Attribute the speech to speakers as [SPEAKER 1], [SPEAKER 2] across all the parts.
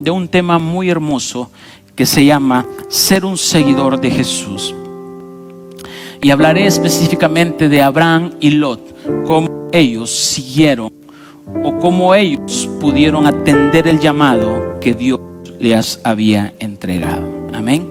[SPEAKER 1] de un tema muy hermoso que se llama ser un seguidor de Jesús. Y hablaré específicamente de Abraham y Lot, cómo ellos siguieron o cómo ellos pudieron atender el llamado que Dios les había entregado. Amén.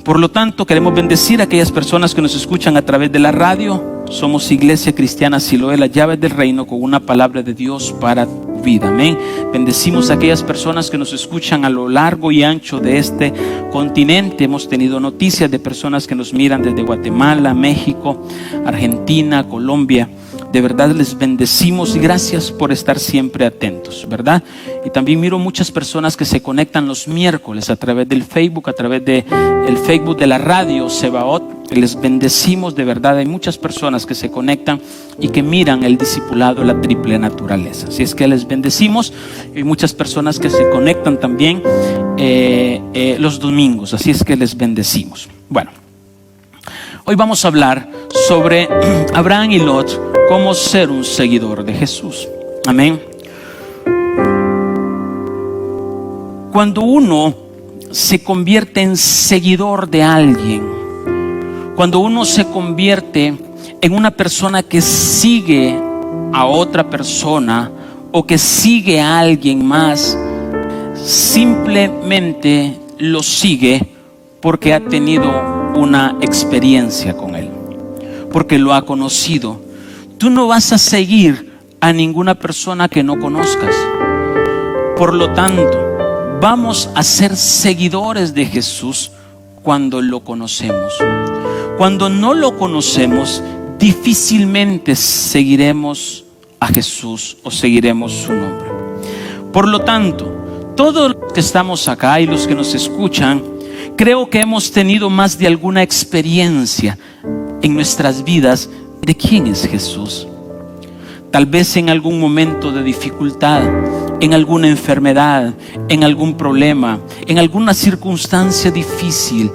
[SPEAKER 1] Por lo tanto, queremos bendecir a aquellas personas que nos escuchan a través de la radio. Somos Iglesia Cristiana Siloé, las llaves del reino, con una palabra de Dios para tu vida. Amén. Bendecimos a aquellas personas que nos escuchan a lo largo y ancho de este continente. Hemos tenido noticias de personas que nos miran desde Guatemala, México, Argentina, Colombia. De verdad les bendecimos y gracias por estar siempre atentos, ¿verdad? Y también miro muchas personas que se conectan los miércoles a través del Facebook, a través del Facebook de la radio Sebaot. Les bendecimos de verdad. Hay muchas personas que se conectan y que miran el discipulado, la triple naturaleza. Así es que les bendecimos. Hay muchas personas que se conectan también los domingos. Así es que les bendecimos. Bueno, hoy vamos a hablar sobre Abraham y Lot, cómo ser un seguidor de Jesús. Amén. Cuando uno se convierte en seguidor de alguien, cuando uno se convierte en una persona que sigue a otra persona o que sigue a alguien más, simplemente lo sigue porque ha tenido una experiencia con él, porque lo ha conocido. Tú no vas a seguir a ninguna persona que no conozcas. Por lo tanto, vamos a ser seguidores de Jesús cuando lo conocemos. Cuando no lo conocemos, difícilmente seguiremos a Jesús o seguiremos su nombre. Por lo tanto, todos los que estamos acá y los que nos escuchan, creo que hemos tenido más de alguna experiencia en nuestras vidas de quién es Jesús. Tal vez en algún momento de dificultad, en alguna enfermedad, en algún problema, en alguna circunstancia difícil,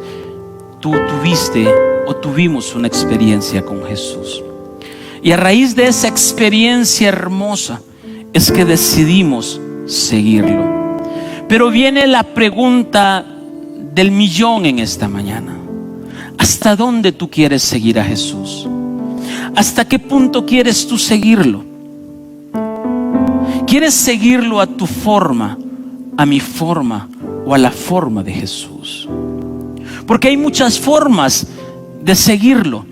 [SPEAKER 1] tú tuviste o tuvimos una experiencia con Jesús. Y a raíz de esa experiencia hermosa es que decidimos seguirlo. Pero viene la pregunta del millón en esta mañana. ¿Hasta dónde tú quieres seguir a Jesús? ¿Hasta qué punto quieres tú seguirlo? ¿Quieres seguirlo a tu forma, a mi forma o a la forma de Jesús? Porque hay muchas formas de seguirlo.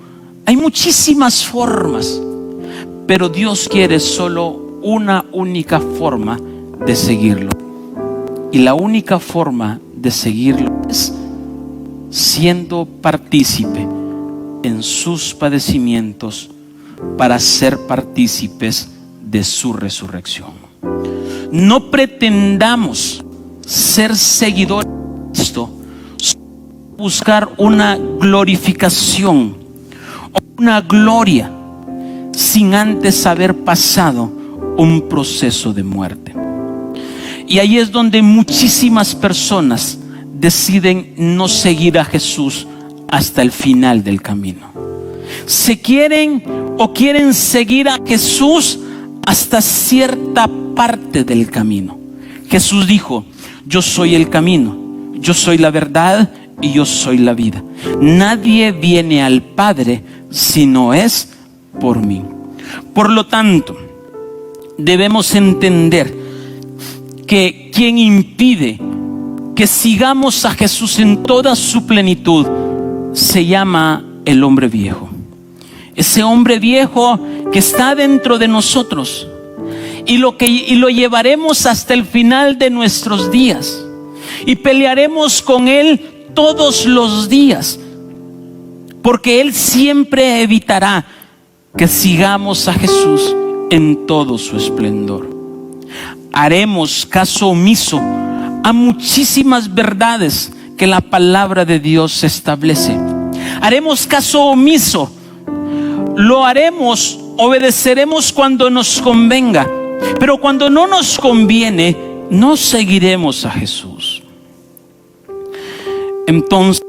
[SPEAKER 1] Hay muchísimas formas. Pero Dios quiere solo una única forma de seguirlo. Y la única forma de seguirlo es siendo partícipe en sus padecimientos para ser partícipes de su resurrección. No pretendamos ser seguidores de Cristo, buscar una glorificación o una gloria sin antes haber pasado un proceso de muerte. Y ahí es donde muchísimas personas deciden no seguir a Jesús hasta el final del camino. Se quieren seguir a Jesús hasta cierta parte del camino. Jesús dijo: yo soy el camino, yo soy la verdad y yo soy la vida. Nadie viene al Padre si no es por mí. Por lo tanto, debemos entender que quien impide que sigamos a Jesús en toda su plenitud se llama el hombre viejo. Ese hombre viejo que está dentro de nosotros y lo llevaremos hasta el final de nuestros días y pelearemos con él todos los días, porque él siempre evitará que sigamos a Jesús en todo su esplendor. Haremos caso omiso a muchísimas verdades que la palabra de Dios establece. Haremos caso omiso. Lo haremos, obedeceremos cuando nos convenga, pero cuando no nos conviene, no seguiremos a Jesús. Entonces,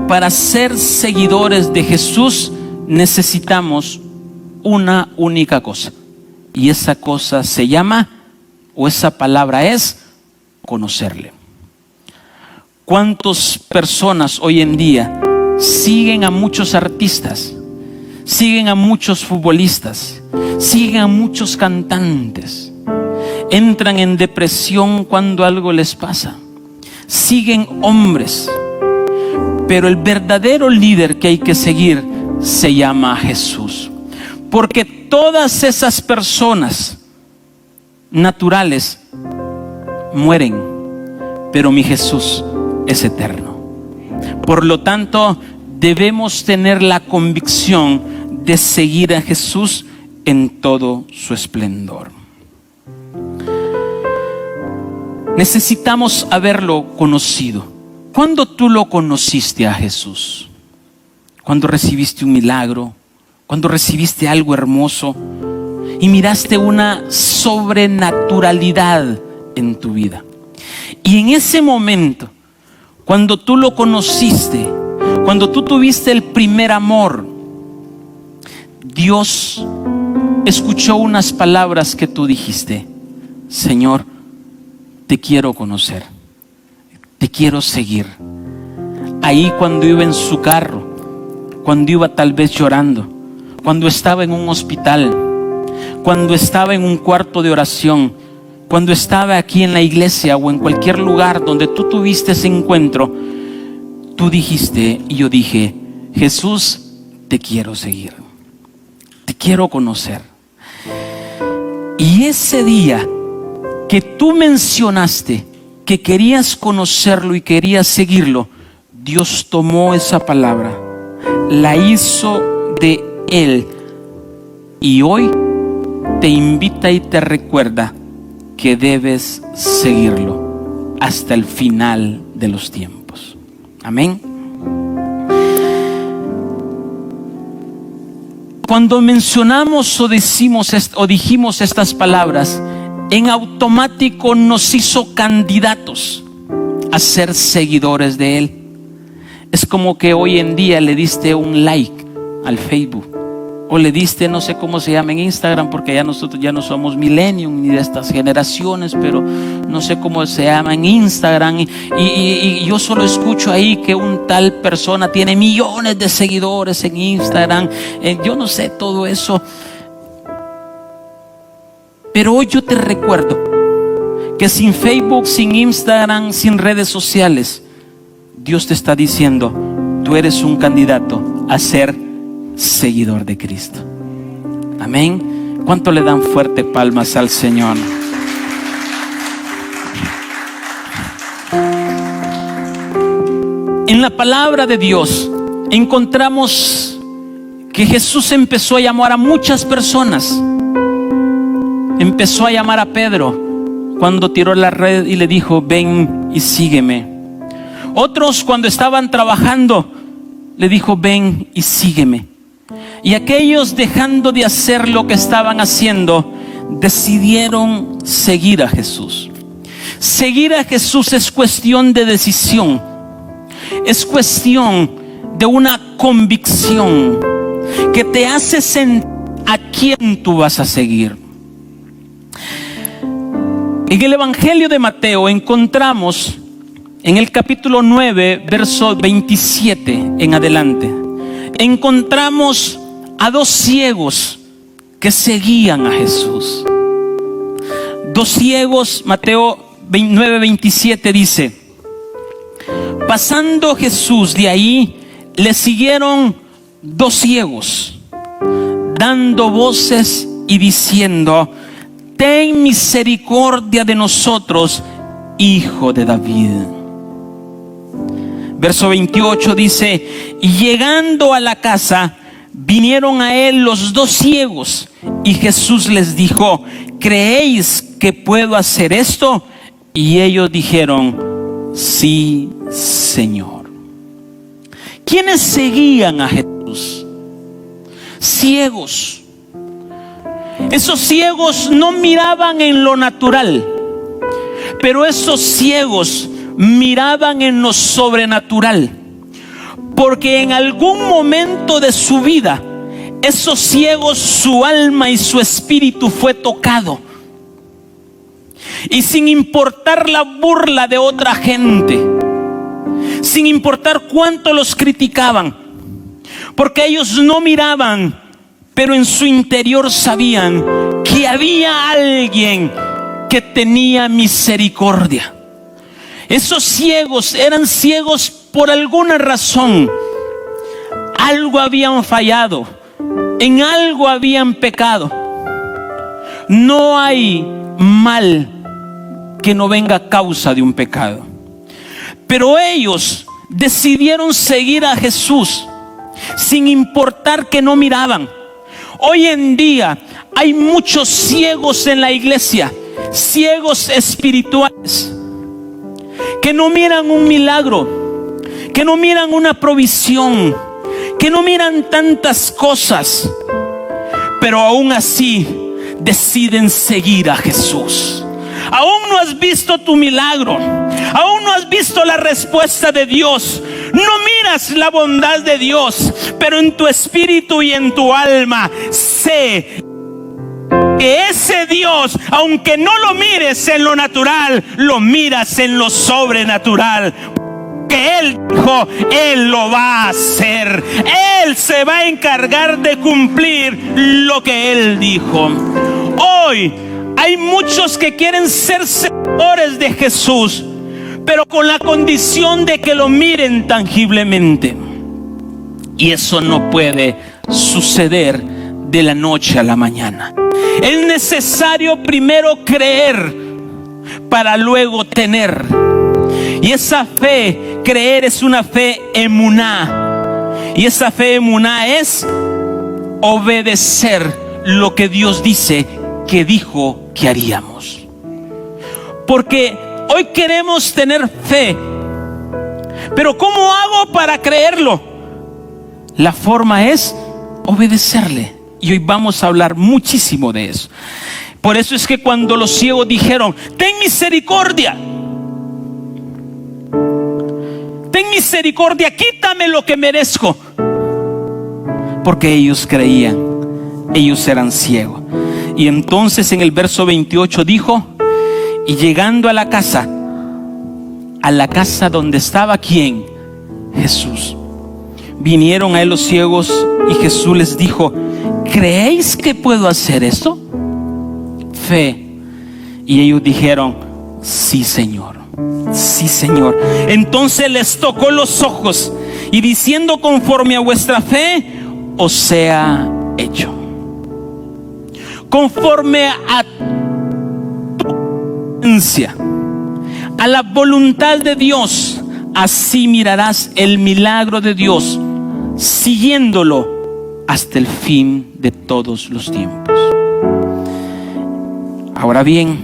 [SPEAKER 1] para ser seguidores de Jesús necesitamos una única cosa, y esa cosa se llama, o esa palabra es conocerle. ¿Cuántas personas hoy en día siguen a muchos artistas, siguen a muchos futbolistas, siguen a muchos cantantes? Entran en depresión cuando algo les pasa. Siguen hombres. Pero el verdadero líder que hay que seguir se llama Jesús. Porque todas esas personas naturales mueren, pero mi Jesús es eterno. Por lo tanto, debemos tener la convicción de seguir a Jesús en todo su esplendor. Necesitamos haberlo conocido. ¿Cuándo tú lo conociste a Jesús? ¿Cuándo recibiste un milagro? ¿Cuándo recibiste algo hermoso y miraste una sobrenaturalidad en tu vida? Y en ese momento, cuando tú lo conociste, cuando tú tuviste el primer amor, Dios escuchó unas palabras que tú dijiste: Señor, te quiero conocer, te quiero seguir. Ahí cuando iba en su carro, cuando iba tal vez llorando, cuando estaba en un hospital, cuando estaba en un cuarto de oración, cuando estaba aquí en la iglesia o en cualquier lugar donde tú tuviste ese encuentro, tú dijiste y yo dije: Jesús, te quiero seguir, te quiero conocer. Y ese día que tú mencionaste que querías conocerlo y querías seguirlo, Dios tomó esa palabra, la hizo de Él, y hoy te invita y te recuerda que debes seguirlo hasta el final de los tiempos. Amén. Cuando mencionamos o dijimos estas palabras, en automático nos hizo candidatos a ser seguidores de Él. Es como que hoy en día le diste un like al Facebook, o le diste, no sé cómo se llama en Instagram, porque ya nosotros ya no somos millennium ni de estas generaciones, pero no sé cómo se llama en Instagram, y yo solo escucho ahí que un tal persona tiene millones de seguidores en Instagram. Yo no sé todo eso, pero hoy yo te recuerdo que sin Facebook, sin Instagram, sin redes sociales, Dios te está diciendo: tú eres un candidato a ser seguidor de Cristo. Amén. ¿Cuánto le dan fuerte palmas al Señor? En la palabra de Dios encontramos que Jesús empezó a llamar a muchas personas. Empezó a llamar a Pedro cuando tiró la red y le dijo: ven y sígueme. Otros, cuando estaban trabajando, le dijo: ven y sígueme. Y aquellos, dejando de hacer lo que estaban haciendo, decidieron seguir a Jesús. Seguir a Jesús es cuestión de decisión, es cuestión de una convicción que te hace sentir a quién tú vas a seguir. En el Evangelio de Mateo encontramos en el capítulo 9, verso 27 en adelante, encontramos a dos ciegos que seguían a Jesús. Dos ciegos. Mateo 9, 27 dice: pasando Jesús de ahí, le siguieron dos ciegos, dando voces y diciendo: ten misericordia de nosotros, Hijo de David. Verso 28 dice: y llegando a la casa, vinieron a él los dos ciegos, y Jesús les dijo: ¿creéis que puedo hacer esto? Y ellos dijeron: sí, Señor. ¿Quiénes seguían a Jesús? Ciegos. Esos ciegos no miraban en lo natural, pero esos ciegos miraban en lo sobrenatural, porque en algún momento de su vida, esos ciegos, su alma y su espíritu fue tocado. Y sin importar la burla de otra gente, sin importar cuánto los criticaban, porque ellos no miraban, pero en su interior sabían que había alguien que tenía misericordia. Esos ciegos eran ciegos por alguna razón. Algo habían fallado, en algo habían pecado. No hay mal que no venga a causa de un pecado. Pero ellos decidieron seguir a Jesús sin importar que no miraban. Hoy en día hay muchos ciegos en la iglesia, ciegos espirituales, que no miran un milagro, que no miran una provisión, que no miran tantas cosas, pero aún así deciden seguir a Jesús. Aún no has visto tu milagro, aún no has visto la respuesta de Dios, no miras la bondad de Dios, pero en tu espíritu y en tu alma sé que ese Dios, aunque no lo mires en lo natural, lo miras en lo sobrenatural. Que Él dijo, Él lo va a hacer. Él se va a encargar de cumplir lo que Él dijo. Hoy hay muchos que quieren ser seguidores de Jesús, pero con la condición de que lo miren tangiblemente. Y eso no puede suceder de la noche a la mañana. Es necesario primero creer para luego tener. Y esa fe, creer, es una fe emuná. Y esa fe emuná es obedecer lo que Dios dice que dijo que haríamos. Porque hoy queremos tener fe, pero ¿cómo hago para creerlo? La forma es obedecerle. Y hoy vamos a hablar muchísimo de eso. Por eso es que cuando los ciegos dijeron, ten misericordia, ten misericordia, quítame lo que merezco. Porque ellos creían, ellos eran ciegos. Y entonces en el verso 28 dijo, y llegando a la casa donde estaba ¿quién? Jesús. Vinieron a él los ciegos y Jesús les dijo, ¿creéis que puedo hacer esto? Fe. Y ellos dijeron, sí, Señor. Sí, Señor. Entonces les tocó los ojos y diciendo, conforme a vuestra fe os sea hecho. Conforme a tu creencia, a la voluntad de Dios, así mirarás el milagro de Dios, siguiéndolo hasta el fin de todos los tiempos. Ahora bien,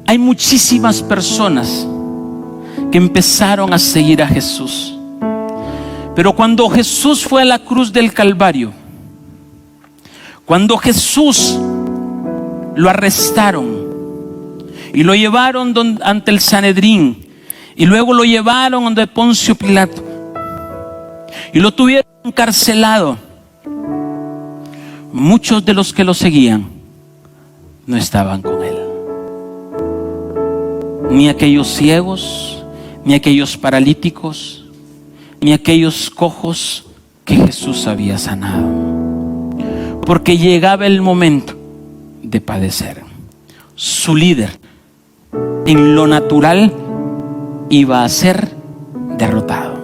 [SPEAKER 1] hay muchísimas personas que empezaron a seguir a Jesús. Pero cuando Jesús fue a la cruz del Calvario, cuando Jesús lo arrestaron y lo llevaron ante el Sanedrín, y luego lo llevaron donde Poncio Pilato y lo tuvieron encarcelado, muchos de los que lo seguían no estaban con él. Ni aquellos ciegos, ni aquellos paralíticos, ni aquellos cojos que Jesús había sanado. Porque llegaba el momento de padecer. Su líder, en lo natural, iba a ser derrotado.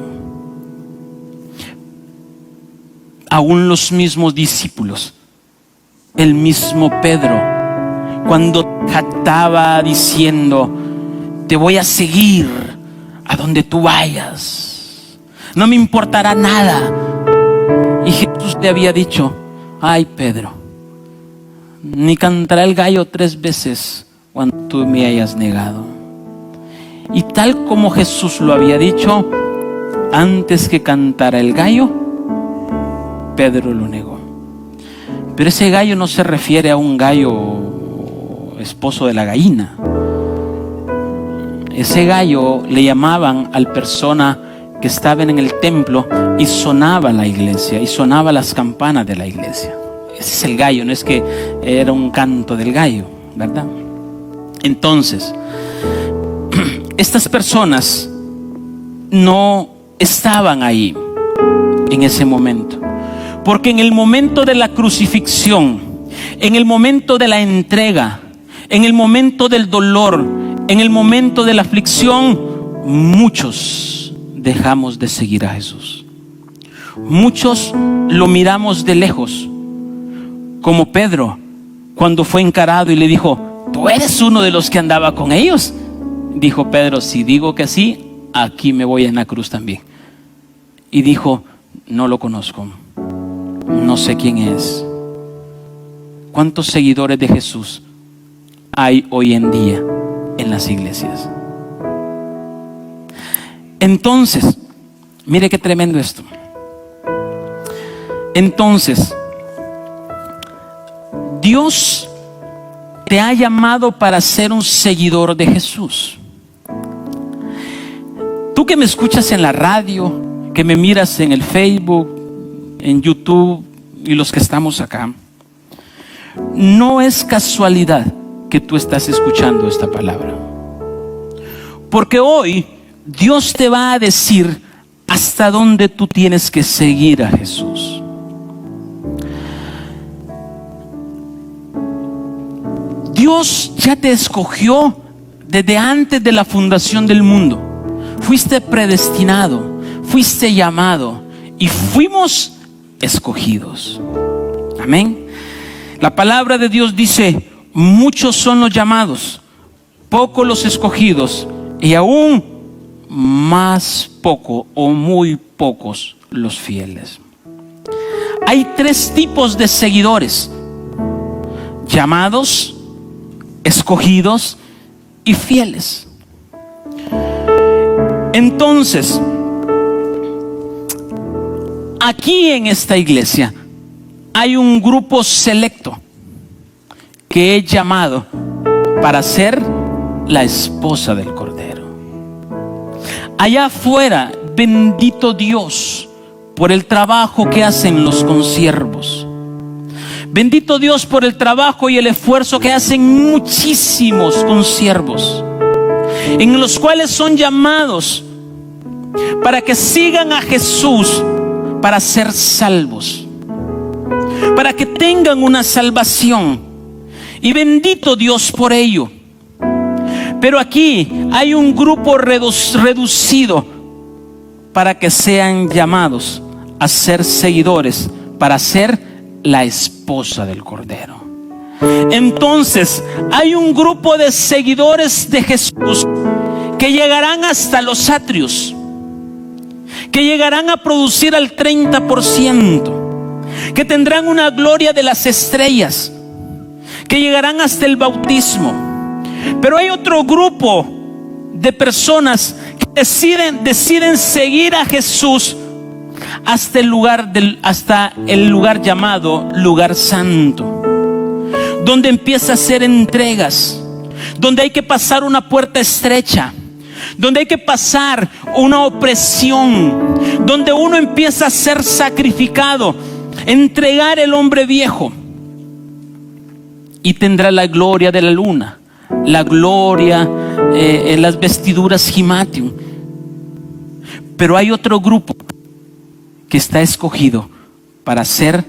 [SPEAKER 1] Aún los mismos discípulos, el mismo Pedro, cuando jactaba diciendo, te voy a seguir a donde tú vayas, no me importará nada. Y Jesús le había dicho, ay Pedro, ni cantará el gallo 3 veces cuando tú me hayas negado. Y tal como Jesús lo había dicho, antes que cantara el gallo, Pedro lo negó. Pero ese gallo no se refiere a un gallo esposo de la gallina. Ese gallo le llamaban al persona que estaban en el templo y sonaba la iglesia, y sonaba las campanas de la iglesia. Ese es el gallo, no es que era un canto del gallo, ¿verdad? Entonces, estas personas no estaban ahí en ese momento, porque en el momento de la crucifixión, en el momento de la entrega, en el momento del dolor, en el momento de la aflicción, muchos dejamos de seguir a Jesús. Muchos lo miramos de lejos, como Pedro, cuando fue encarado y le dijo: ¿tú eres uno de los que andaba con ellos? Dijo Pedro: si digo que sí, aquí me voy en la cruz también. Y dijo: no lo conozco, no sé quién es. ¿Cuántos seguidores de Jesús hay hoy en día en las iglesias? Entonces, mire qué tremendo esto. Entonces, Dios te ha llamado para ser un seguidor de Jesús. Tú que me escuchas en la radio, que me miras en el Facebook, en YouTube y los que estamos acá, no es casualidad que tú estás escuchando esta palabra, porque hoy Dios te va a decir hasta dónde tú tienes que seguir a Jesús. Dios ya te escogió desde antes de la fundación del mundo. Fuiste predestinado, fuiste llamado y fuimos escogidos. Amén. La palabra de Dios dice: muchos son los llamados, pocos los escogidos, y aún más poco o muy pocos los fieles. Hay tres tipos de seguidores: llamados, escogidos y fieles. Entonces, aquí en esta iglesia hay un grupo selecto que he llamado para ser la esposa del Cordero. Allá afuera, bendito Dios por el trabajo que hacen los consiervos. Bendito Dios por el trabajo y el esfuerzo que hacen muchísimos consiervos, en los cuales son llamados para que sigan a Jesús, para ser salvos, para que tengan una salvación. Y bendito Dios por ello. Pero aquí hay un grupo reducido para que sean llamados a ser seguidores, para ser la esposa del Cordero. Entonces hay un grupo de seguidores de Jesús que llegarán hasta los atrios, que llegarán a producir al 30%, que tendrán una gloria de las estrellas, que llegarán hasta el bautismo. Pero hay otro grupo de personas que deciden seguir a Jesús hasta el lugar llamado lugar santo, donde empieza a hacer entregas, donde hay que pasar una puerta estrecha, donde hay que pasar una opresión, donde uno empieza a ser sacrificado, entregar el hombre viejo, y tendrá la gloria de la luna, la gloria en las vestiduras gimatium. Pero hay otro grupo que está escogido para ser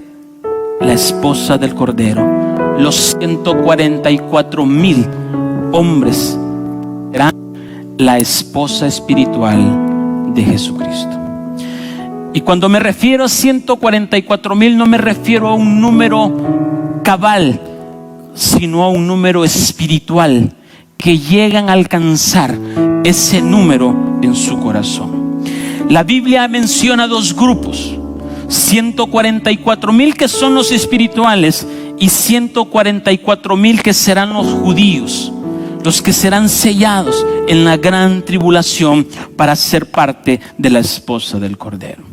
[SPEAKER 1] la esposa del Cordero. Los 144,000 hombres serán la esposa espiritual de Jesucristo. Y cuando me refiero a 144,000, no me refiero a un número cabal, sino a un número espiritual, que llegan a alcanzar ese número en su corazón. La Biblia menciona dos grupos: 144,000 que son los espirituales y 144,000 que serán los judíos, los que serán sellados en la gran tribulación para ser parte de la esposa del Cordero.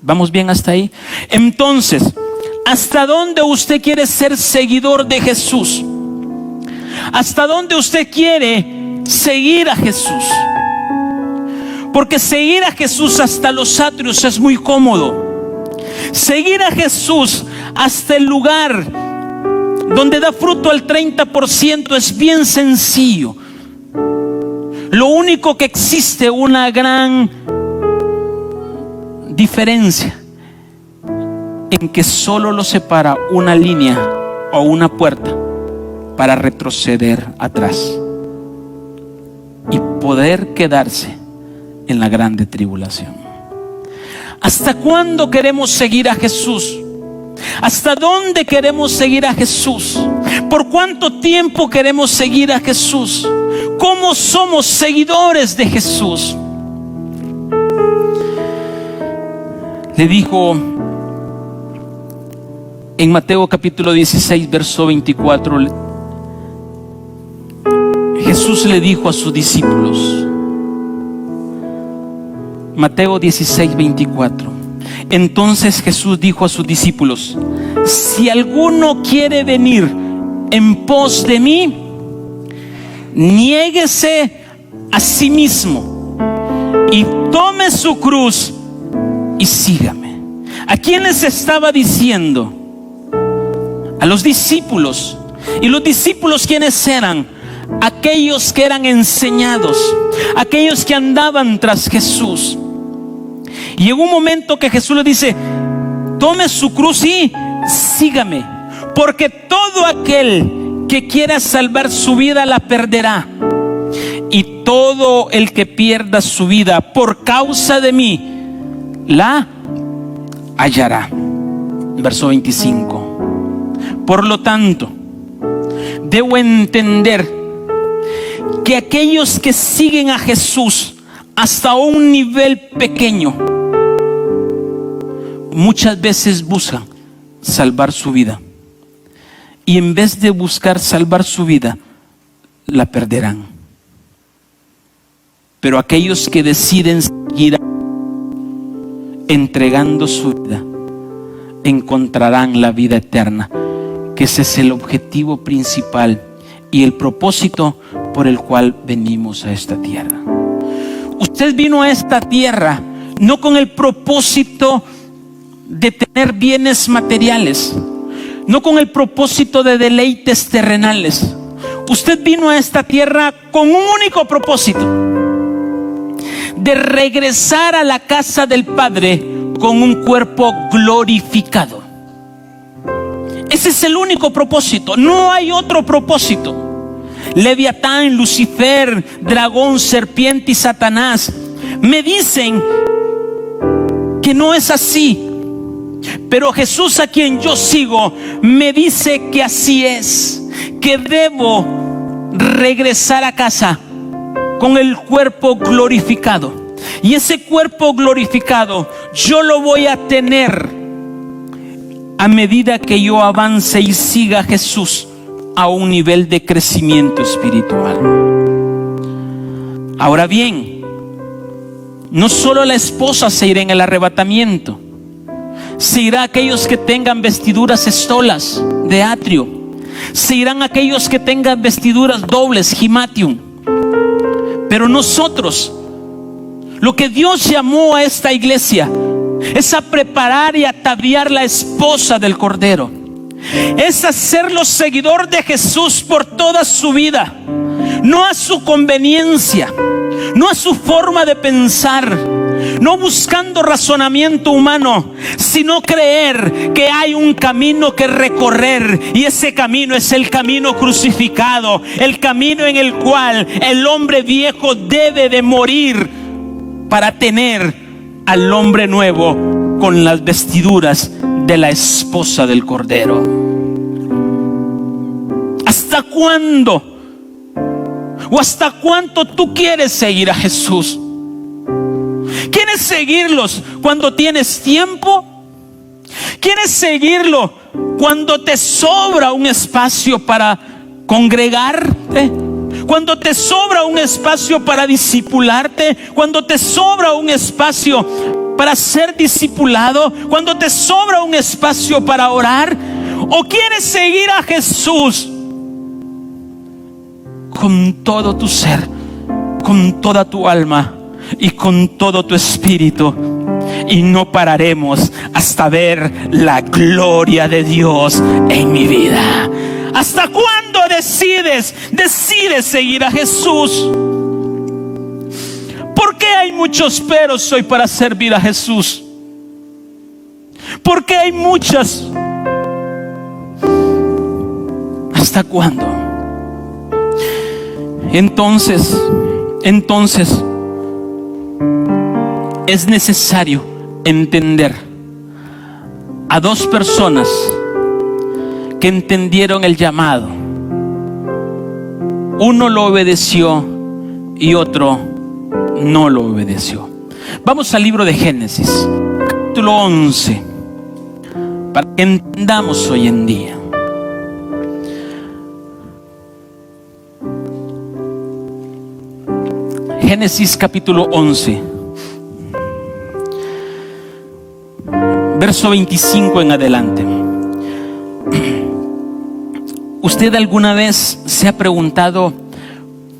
[SPEAKER 1] ¿Vamos bien hasta ahí? Entonces, ¿hasta dónde usted quiere ser seguidor de Jesús? ¿Hasta dónde usted quiere seguir a Jesús? Porque seguir a Jesús hasta los atrios es muy cómodo. Seguir a Jesús hasta el lugar donde da fruto al 30% es bien sencillo. Lo único que existe una gran diferencia en que solo lo separa una línea o una puerta para retroceder atrás y poder quedarse en la grande tribulación. ¿Hasta cuándo queremos seguir a Jesús? ¿Hasta dónde queremos seguir a Jesús? ¿Por cuánto tiempo queremos seguir a Jesús? ¿Cómo somos seguidores de Jesús? Le dijo en Mateo capítulo 16, verso 24, Jesús le dijo a sus discípulos, Mateo 16, 24. Entonces Jesús dijo a sus discípulos: si alguno quiere venir en pos de mí, niéguese a sí mismo y tome su cruz y sígame. ¿A quién les estaba diciendo? A los discípulos. ¿Y los discípulos quiénes eran? Aquellos que eran enseñados, aquellos que andaban tras Jesús. Y llegó un momento que Jesús le dice: tome su cruz y sígame, porque todo aquel que quiera salvar su vida la perderá, y todo el que pierda su vida por causa de mí la hallará. Verso 25. Por lo tanto, debo entender que aquellos que siguen a Jesús hasta un nivel pequeño, muchas veces buscan salvar su vida, y en vez de buscar salvar su vida, la perderán. Pero aquellos que deciden seguir entregando su vida, encontrarán la vida eterna, que ese es el objetivo principal y el propósito por el cual venimos a esta tierra. Usted vino a esta tierra no con el propósito de tener bienes materiales, no con el propósito de deleites terrenales. Usted vino a esta tierra con un único propósito: de regresar a la casa del Padre con un cuerpo glorificado. Ese es el único propósito, no hay otro propósito. Leviatán, Lucifer, dragón, serpiente y Satanás me dicen que no es así, pero Jesús, a quien yo sigo, me dice que así es, que debo regresar a casa con el cuerpo glorificado. Y ese cuerpo glorificado yo lo voy a tener a medida que yo avance y siga a Jesús a un nivel de crecimiento espiritual. Ahora bien, no solo la esposa se irá en el arrebatamiento, se irán aquellos que tengan vestiduras estolas de atrio, se irán aquellos que tengan vestiduras dobles, gimatium. Pero nosotros, lo que Dios llamó a esta iglesia es a preparar y ataviar la esposa del Cordero, es hacerlo seguidor de Jesús por toda su vida, no a su conveniencia, no a su forma de pensar, no buscando razonamiento humano, sino creer que hay un camino que recorrer, y ese camino es el camino crucificado, el camino en el cual el hombre viejo debe de morir para tener al hombre nuevo con las vestiduras de la esposa del Cordero. ¿Hasta cuándo? ¿O hasta cuánto tú quieres seguir a Jesús? ¿Quieres seguirlos cuando tienes tiempo? ¿Quieres seguirlo cuando te sobra un espacio para congregarte? Cuando te sobra un espacio para discipularte, cuando te sobra un espacio para ser discipulado, cuando te sobra un espacio para orar. ¿O quieres seguir a Jesús con todo tu ser, con toda tu alma, y con todo tu espíritu. Y no pararemos hasta ver la gloria de Dios en mi vida. ¿Hasta cuándo decides seguir a Jesús? ¿Por qué hay muchos peros hoy para servir a Jesús? ¿Por qué hay muchas? ¿Hasta cuándo? Entonces es necesario entender a dos personas que entendieron el llamado. Uno lo obedeció y otro no lo obedeció. Vamos al libro de Génesis, capítulo 11, para que entendamos hoy en día. Génesis capítulo 11, verso 25 en adelante. ¿Usted alguna vez se ha preguntado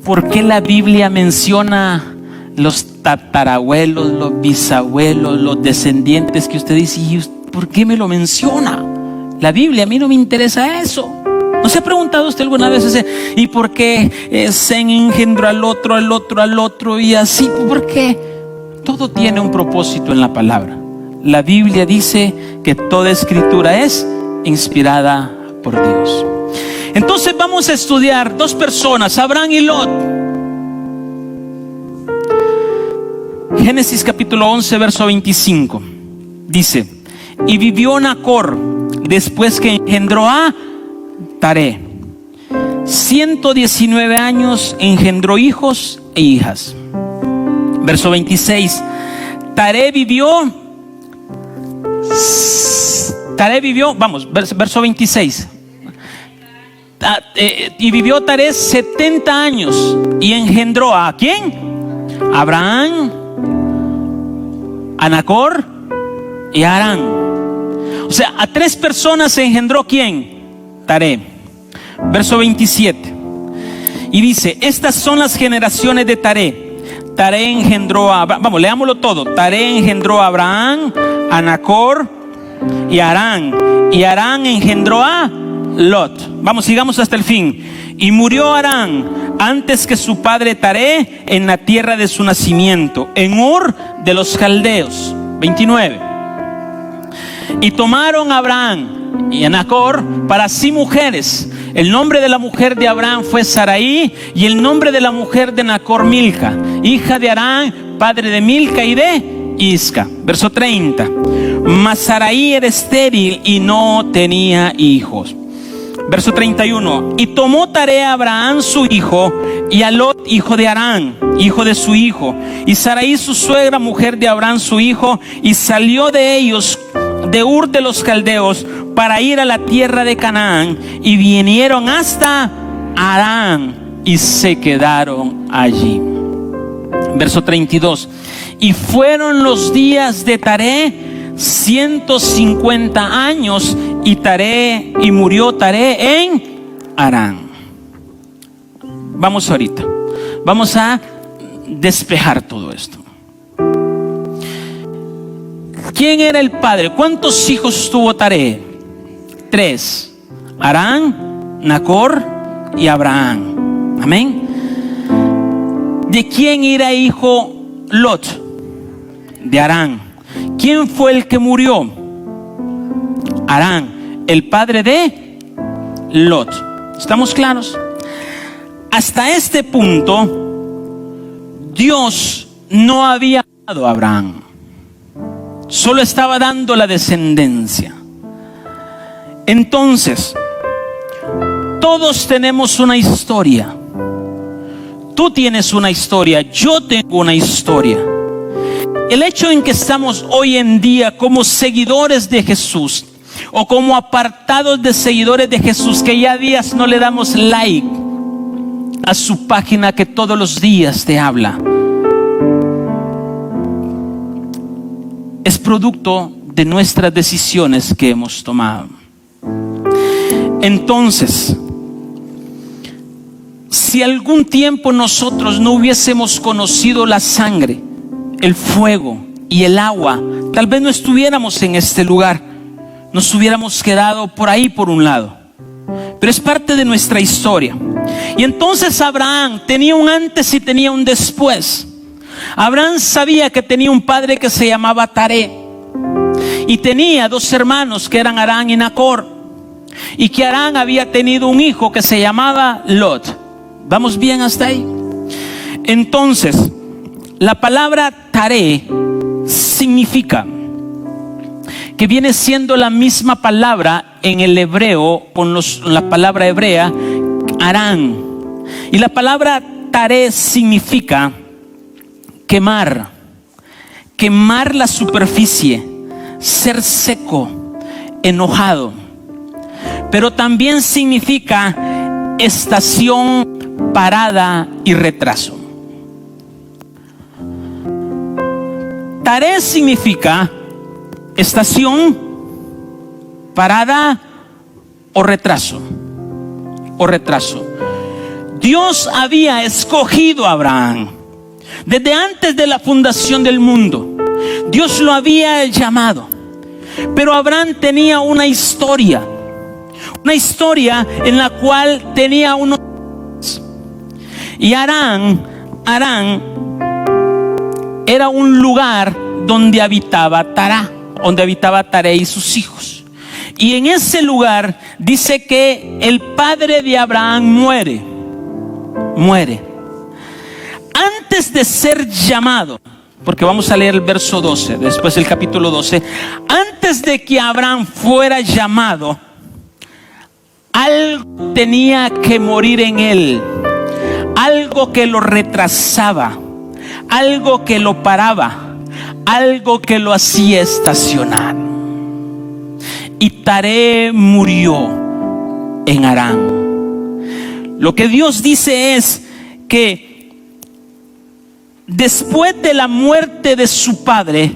[SPEAKER 1] por qué la Biblia menciona los tatarabuelos, los bisabuelos, los descendientes que usted dice? ¿Y por qué me lo menciona? La Biblia, a mí no me interesa eso. ¿No se ha preguntado usted alguna vez y por qué se engendró al otro y así? ¿Por qué? Todo tiene un propósito en la palabra. La Biblia dice que toda escritura es inspirada por Dios. Entonces vamos a estudiar dos personas, Abraham y Lot. Génesis capítulo 11, verso 25. Dice: y vivió Nacor después que engendró a Taré 119 años, engendró hijos e hijas. Verso 26. Taré vivió, verso 26. Y vivió Taré 70 años y engendró ¿a quién? A Abraham, a Nacor y a Harán. O sea, a tres personas se engendró ¿quién? Taré. Verso 27. Y dice: estas son las generaciones de Taré. Taré engendró a Abraham. Vamos, leámoslo todo. Taré engendró a Abraham, a Nacor y a Harán. Y Harán engendró a Lot. Vamos, sigamos hasta el fin. Y murió Harán antes que su padre Taré en la tierra de su nacimiento, en Ur de los Caldeos. 29. Y tomaron a Abraham y a Nacor para sí mujeres. El nombre de la mujer de Abraham fue Sarai, y el nombre de la mujer de Nacor Milca, hija de Harán, padre de Milca y de Isca. Verso 30. Mas Sarai era estéril y no tenía hijos. Verso 31. Y tomó Taré a Abraham su hijo, y a Lot hijo de Harán, hijo de su hijo, y Sarai su suegra, mujer de Abraham su hijo, y salió de ellos de Ur de los Caldeos para ir a la tierra de Canaán, y vinieron hasta Harán y se quedaron allí. Verso 32. Y fueron los días de Taré 150 años, y murió Taré en Harán. Vamos ahorita, vamos a despejar todo esto. ¿Quién era el padre? ¿Cuántos hijos tuvo Taré? 3. Harán, Nacor y Abraham. Amén. ¿De quién era hijo Lot? De Harán. ¿Quién fue el que murió? Harán, el padre de Lot. ¿Estamos claros? Hasta este punto, Dios no había dado a Abraham. Solo estaba dando la descendencia. Entonces, todos tenemos una historia. Tú tienes una historia, yo tengo una historia. El hecho en que estamos hoy en día como seguidores de Jesús, o como apartados de seguidores de Jesús, que ya días no le damos like a su página que todos los días te habla, es producto de nuestras decisiones que hemos tomado. Entonces, si algún tiempo nosotros no hubiésemos conocido la sangre el fuego y el agua, tal vez no estuviéramos en este lugar, nos hubiéramos quedado por ahí por un lado. Pero es parte de nuestra historia. Y entonces Abraham tenía un antes y tenía un después. Abraham sabía que tenía un padre que se llamaba Taré, y tenía dos hermanos que eran Harán y Nacor, y que Harán había tenido un hijo que se llamaba Lot. ¿Vamos bien hasta ahí? Entonces, la palabra Taré significa, que viene siendo la misma palabra en el hebreo con la palabra hebrea Harán. Y la palabra Taré significa quemar, quemar la superficie, ser seco, enojado. Pero también significa estación, parada y retraso. Taré significa estación, parada o retraso. Dios había escogido a Abraham desde antes de la fundación del mundo. Dios lo había llamado, pero Abraham tenía una historia en la cual tenía unos, y Harán era un lugar donde habitaba Taré y sus hijos. Y en ese lugar dice que el padre de Abraham muere. Antes de ser llamado, porque vamos a leer el verso 12, después el capítulo 12. Antes de que Abraham fuera llamado, algo tenía que morir en él, algo que lo retrasaba, algo que lo paraba, algo que lo hacía estacionar. Y Taré murió en Harán. Lo que Dios dice es que después de la muerte de su padre,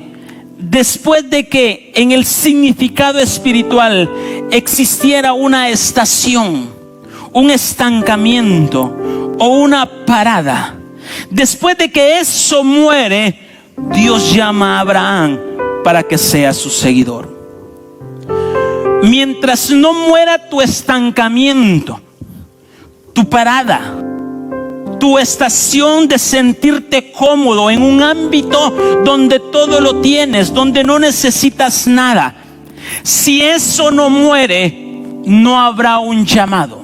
[SPEAKER 1] después de que en el significado espiritual existiera una estación, un estancamiento o una parada, después de que eso muere, Dios llama a Abraham para que sea su seguidor. Mientras no muera tu estancamiento, tu parada, tu estación de sentirte cómodo en un ámbito donde todo lo tienes, donde no necesitas nada, si eso no muere, no habrá un llamado.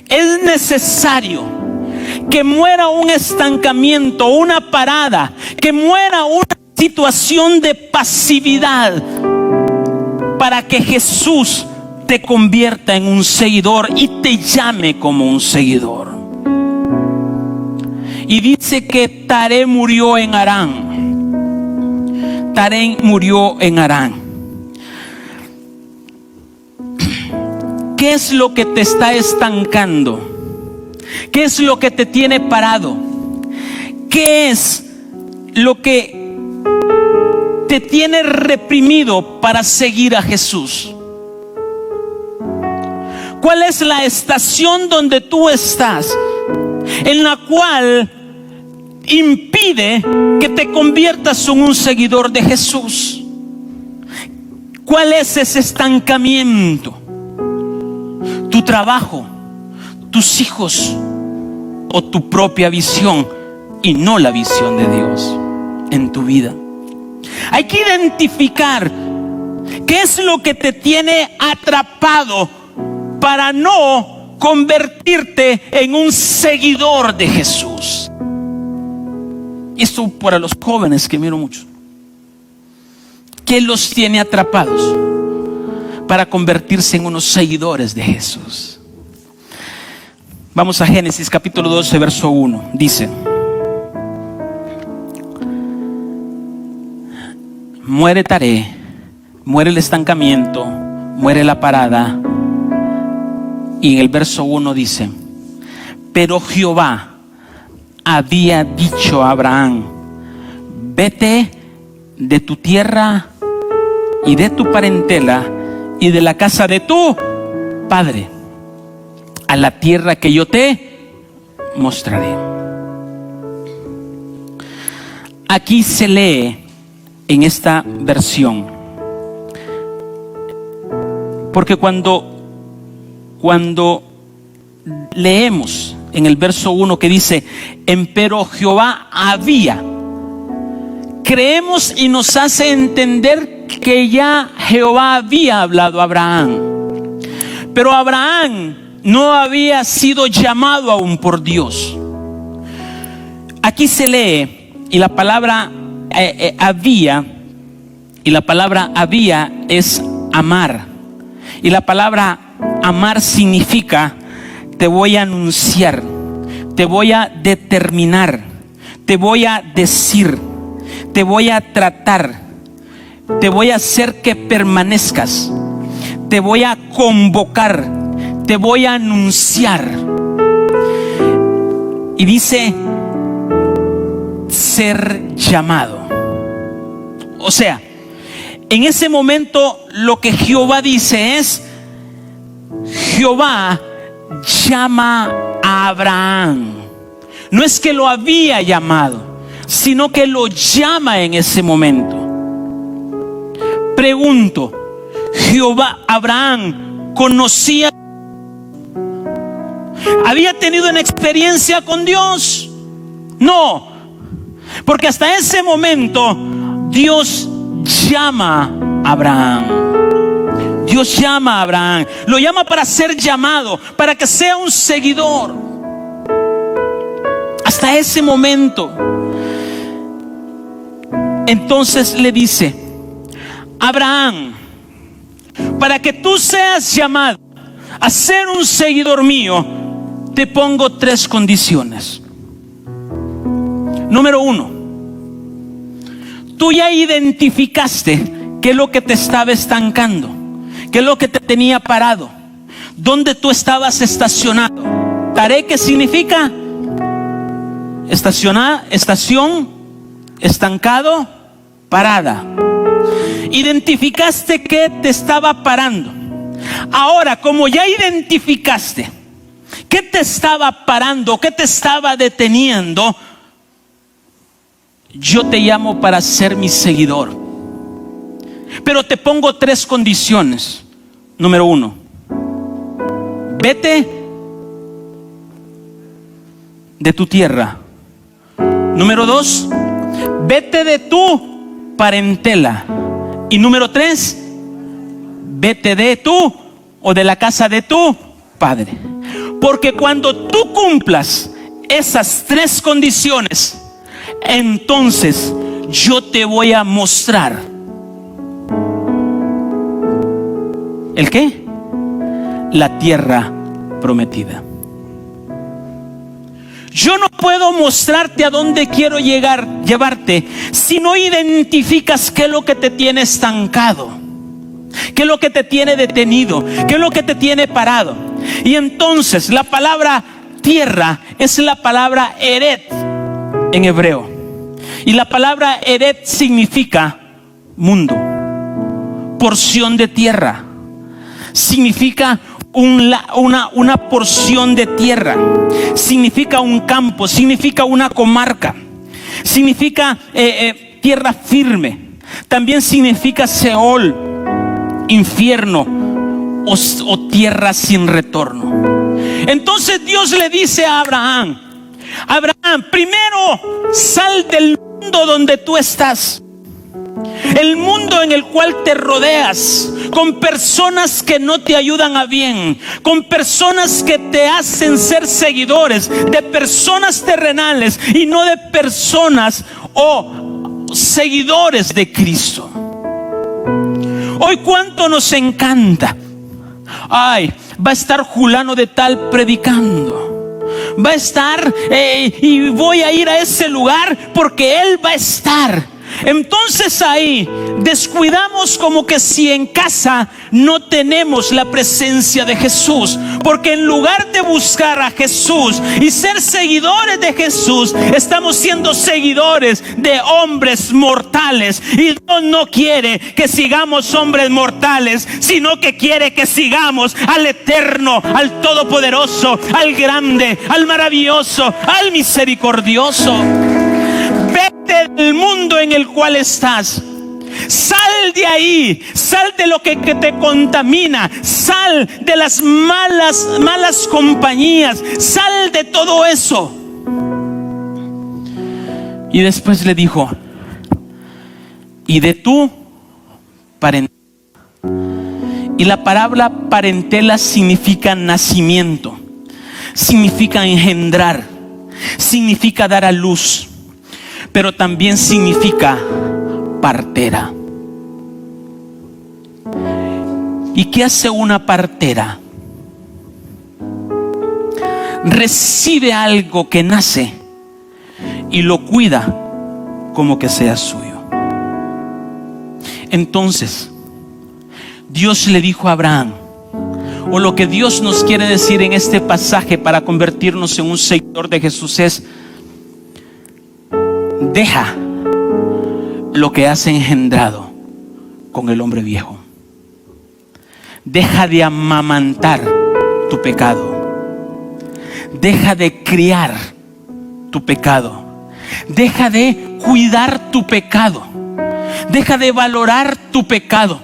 [SPEAKER 1] Es necesario que muera un estancamiento, una parada, que muera una situación de pasividad, para que Jesús te convierta en un seguidor y te llame como un seguidor. Y dice que Taré murió en Harán. Taré murió en Harán. ¿Qué es lo que te está estancando? ¿Qué es lo que te tiene parado? ¿Qué es lo que te tiene reprimido para seguir a Jesús? ¿Cuál es la estación donde tú estás, en la cual impide que te conviertas en un seguidor de Jesús? ¿Cuál es ese estancamiento? ¿Tu trabajo, tus hijos o tu propia visión y no la visión de Dios en tu vida? Hay que identificar qué es lo que te tiene atrapado para no convertirte en un seguidor de Jesús. Esto para los jóvenes que miro mucho. ¿Qué los tiene atrapados para convertirse en unos seguidores de Jesús? Vamos a Génesis capítulo 12, verso 1. Dice: muere Taré, muere el estancamiento, muere la parada. Y en el verso 1 dice: pero Jehová había dicho a Abraham: vete de tu tierra y de tu parentela y de la casa de tu padre a la tierra que yo te mostraré. aquí se lee en esta versión, porque cuando leemos en el verso 1 que dice, empero Jehová había, creemos y nos hace entender que ya Jehová había hablado a Abraham, pero Abraham no había sido llamado aún por Dios. Aquí se lee y la palabra había, y la palabra había es amar, y la palabra amar significa te voy a anunciar, te voy a determinar, te voy a decir, te voy a tratar, te voy a hacer que permanezcas, te voy a convocar, te voy a anunciar. Y dice ser llamado. O sea, en ese momento lo que Jehová dice es, Jehová llama a Abraham. No es que lo había llamado, sino que lo llama en ese momento. Pregunto, Jehová, Abraham conocía, había tenido una experiencia con Dios. No, porque hasta ese momento Dios llama a Abraham. Dios llama a Abraham, lo llama para ser llamado, para que sea un seguidor. Hasta ese momento. Entonces le dice, Abraham, para que tú seas llamado a ser un seguidor mío, te pongo 3 condiciones. Número 1, tú ya identificaste qué es lo que te estaba estancando, qué es lo que te tenía parado, dónde tú estabas estacionado. Taré, ¿qué significa? Estación, estancado, parada. Identificaste qué te estaba parando. Ahora, como ya identificaste qué te estaba parando, qué te estaba deteniendo, yo te llamo para ser mi seguidor. Pero te pongo 3 condiciones. Número 1, vete de tu tierra. Número 2, vete de tu parentela. Y número 3, vete de tu o de la casa de tu padre. Porque cuando tú cumplas esas 3 condiciones, entonces yo te voy a mostrar ¿el qué? La tierra prometida. Yo no puedo mostrarte a dónde quiero llevarte, si no identificas qué es lo que te tiene estancado, qué es lo que te tiene detenido, qué es lo que te tiene parado. Y entonces la palabra tierra es la palabra eret en hebreo. Y la palabra eret significa mundo, porción de tierra. Significa una porción de tierra, significa un campo, significa una comarca, significa tierra firme, también significa Seol, infierno o tierra sin retorno. Entonces Dios le dice a Abraham, primero sal del mundo donde tú estás, el mundo en el cual te rodeas, con personas que no te ayudan a bien, con personas que te hacen ser seguidores de personas terrenales y no de personas o seguidores de Cristo. Hoy cuánto nos encanta, va a estar Julano de tal predicando, va a estar y voy a ir a ese lugar porque él va a estar. Entonces ahí descuidamos como que si en casa no tenemos la presencia de Jesús, porque en lugar de buscar a Jesús y ser seguidores de Jesús, estamos siendo seguidores de hombres mortales. Y Dios no quiere que sigamos hombres mortales, sino que quiere que sigamos al eterno, al todopoderoso, al grande, al maravilloso, al misericordioso. Vete del mundo en el cual estás. Sal de ahí, sal de lo que te contamina, sal de las malas compañías, sal de todo eso. Y después le dijo: y de tu parentela. Y la palabra parentela significa nacimiento, significa engendrar, significa dar a luz, pero también significa partera. ¿Y qué hace una partera? Recibe algo que nace y lo cuida como que sea suyo. Entonces Dios le dijo a Abraham, o lo que Dios nos quiere decir en este pasaje para convertirnos en un seguidor de Jesús es: deja lo que has engendrado con el hombre viejo. Deja de amamantar tu pecado. Deja de criar tu pecado. Deja de cuidar tu pecado. Deja de valorar tu pecado.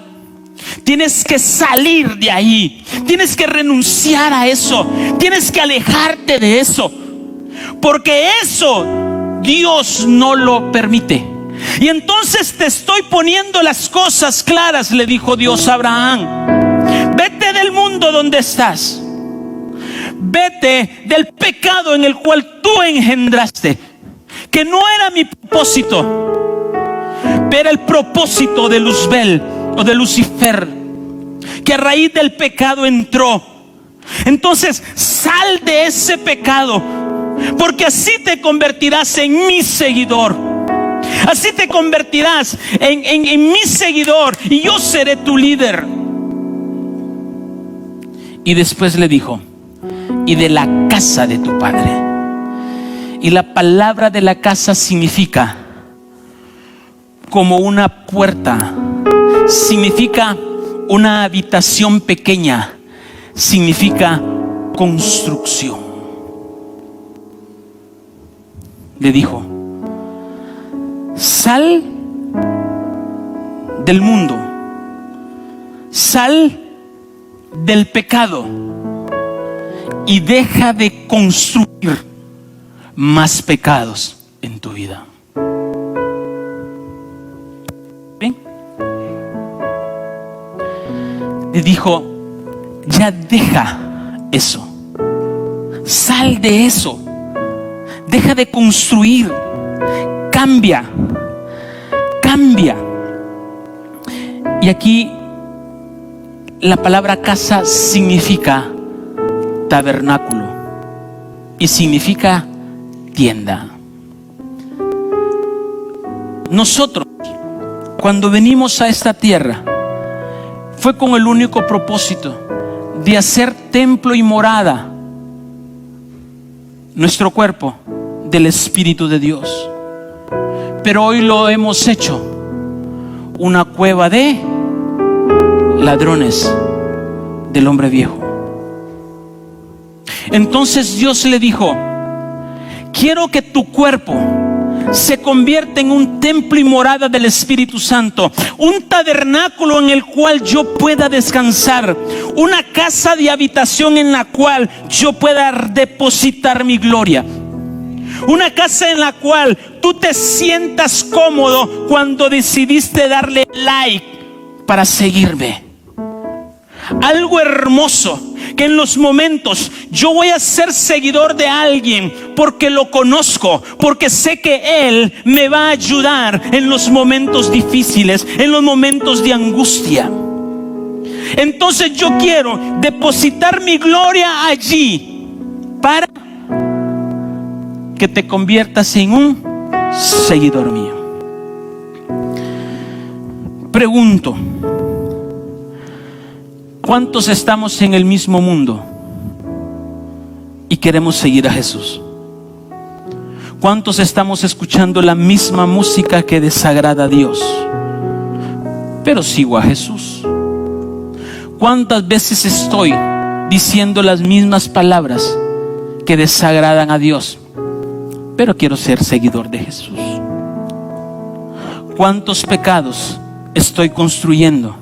[SPEAKER 1] Tienes que salir de ahí. Tienes que renunciar a eso. Tienes que alejarte de eso. Porque eso Dios no lo permite. Y entonces te estoy poniendo las cosas claras, le dijo Dios a Abraham. Vete del mundo donde estás. Vete del pecado en el cual tú engendraste, que no era mi propósito, pero el propósito de Luzbel o de Lucifer, que a raíz del pecado entró. Entonces sal de ese pecado, porque así te convertirás en mi seguidor. Así te convertirás en mi seguidor, y yo seré tu líder. Y después le dijo: y de la casa de tu padre. Y la palabra de la casa significa como una puerta, significa una habitación pequeña, significa construcción. Le dijo: sal del mundo, sal del pecado y deja de construir más pecados en tu vida. ¿Bien? Le dijo: ya deja eso, sal de eso, deja de construir, cambia. Y aquí la palabra casa significa tabernáculo y significa tienda. Nosotros, cuando venimos a esta tierra, fue con el único propósito de hacer templo y morada, nuestro cuerpo, del Espíritu de Dios. Pero hoy lo hemos hecho una cueva de ladrones del hombre viejo. Entonces Dios le dijo: quiero que tu cuerpo se convierta en un templo y morada del Espíritu Santo, un tabernáculo en el cual yo pueda descansar, una casa de habitación en la cual yo pueda depositar mi gloria, una casa en la cual tú te sientas cómodo cuando decidiste darle like para seguirme. Algo hermoso, que en los momentos yo voy a ser seguidor de alguien porque lo conozco, porque sé que él me va a ayudar en los momentos difíciles, en los momentos de angustia. Entonces yo quiero depositar mi gloria allí para que te conviertas en un seguidor mío. Pregunto: ¿cuántos estamos en el mismo mundo y queremos seguir a Jesús? ¿Cuántos estamos escuchando la misma música que desagrada a Dios, pero sigo a Jesús? ¿Cuántas veces estoy diciendo las mismas palabras que desagradan a Dios, pero quiero ser seguidor de Jesús? ¿cuántos pecados estoy construyendo?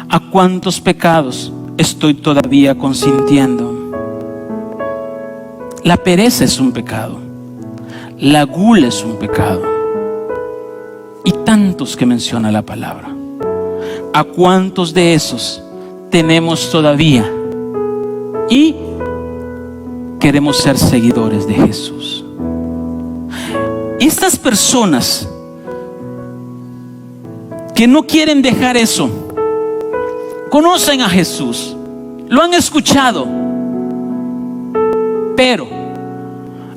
[SPEAKER 1] ¿A cuántos pecados estoy todavía consintiendo? La pereza es un pecado, la gula es un pecado, y tantos que menciona la palabra. ¿A cuántos de esos tenemos todavía y queremos ser seguidores de Jesús? Estas personas que no quieren dejar eso, conocen a Jesús, lo han escuchado, pero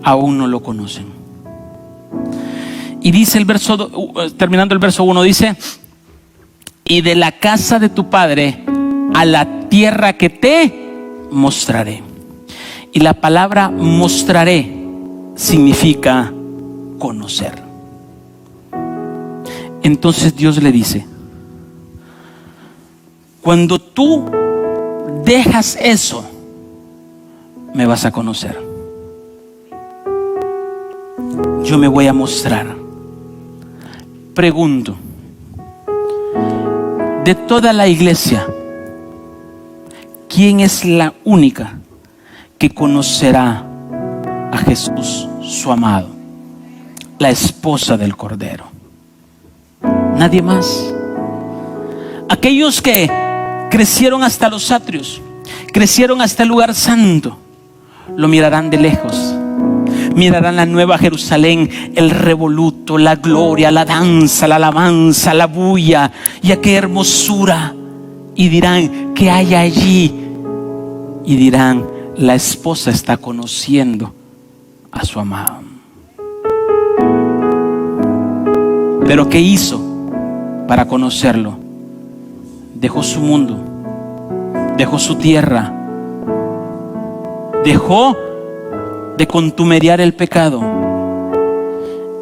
[SPEAKER 1] aún no lo conocen. Y dice el verso, terminando el verso 1, dice: y de la casa de tu padre a la tierra que te mostraré. Y la palabra mostraré significa conocer. Entonces Dios le dice: cuando tú dejas eso, me vas a conocer. Yo me voy a mostrar. Pregunto, de toda la iglesia, ¿quién es la única que conocerá a Jesús, su amado, la esposa del Cordero? Nadie más. Aquellos que crecieron hasta los atrios, crecieron hasta el lugar santo, lo mirarán de lejos. Mirarán la nueva Jerusalén, el revoluto, la gloria, la danza, la alabanza, la bulla y a qué hermosura. Y dirán: ¿qué hay allí? Y dirán: la esposa está conociendo a su amado. Pero ¿qué hizo para conocerlo? Dejó su mundo, dejó su tierra, dejó de contumeriar el pecado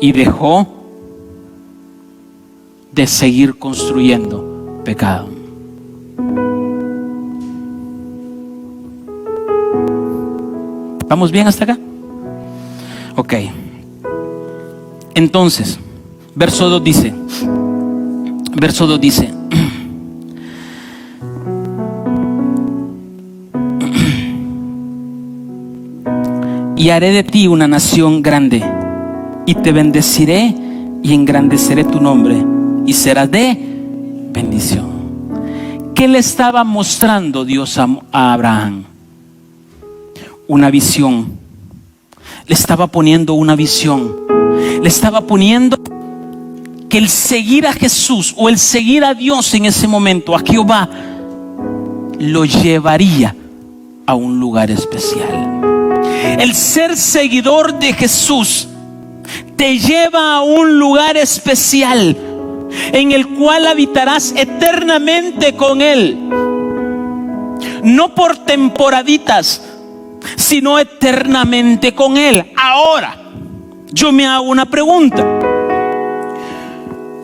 [SPEAKER 1] y dejó de seguir construyendo pecado. ¿Vamos bien hasta acá? Ok. Entonces, verso 2 dice, y haré de ti una nación grande, y te bendeciré y engrandeceré tu nombre, y serás de bendición. ¿Qué le estaba mostrando Dios a Abraham? Una visión. Le estaba poniendo una visión. Le estaba poniendo que el seguir a Jesús o el seguir a Dios en ese momento, a Jehová, lo llevaría a un lugar especial. El ser seguidor de Jesús te lleva a un lugar especial en el cual habitarás eternamente con Él. No por temporaditas, sino eternamente con Él. Ahora, yo me hago una pregunta.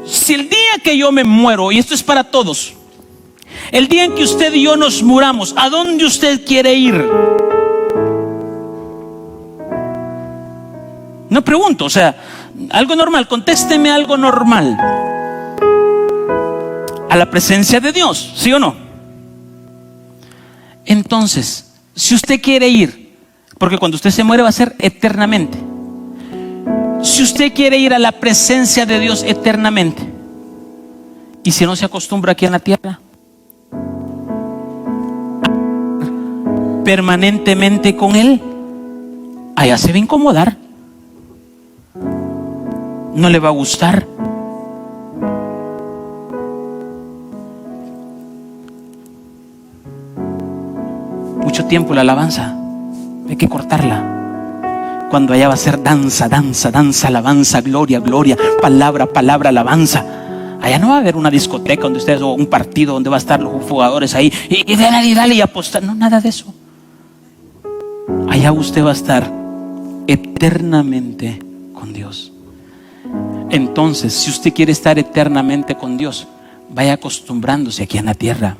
[SPEAKER 1] Si el día que yo me muero, y esto es para todos, el día en que usted y yo nos muramos, ¿a dónde usted quiere ir? No pregunto, o sea, algo normal, contésteme algo normal. A la presencia de Dios, ¿sí o no? Entonces, si usted quiere ir, porque cuando usted se muere va a ser eternamente. Si usted quiere ir a la presencia de Dios eternamente, y si no se acostumbra aquí en la tierra, permanentemente con Él, allá se va a incomodar. No le va a gustar. Mucho tiempo la alabanza hay que cortarla. Cuando allá va a ser danza, danza, danza, alabanza, gloria, gloria, palabra, palabra, alabanza. Allá no va a haber una discoteca donde ustedes, o un partido donde va a estar los jugadores ahí y dale y apostar. No, nada de eso. Allá usted va a estar eternamente con Dios. Entonces, si usted quiere estar eternamente con Dios, vaya acostumbrándose aquí en la tierra.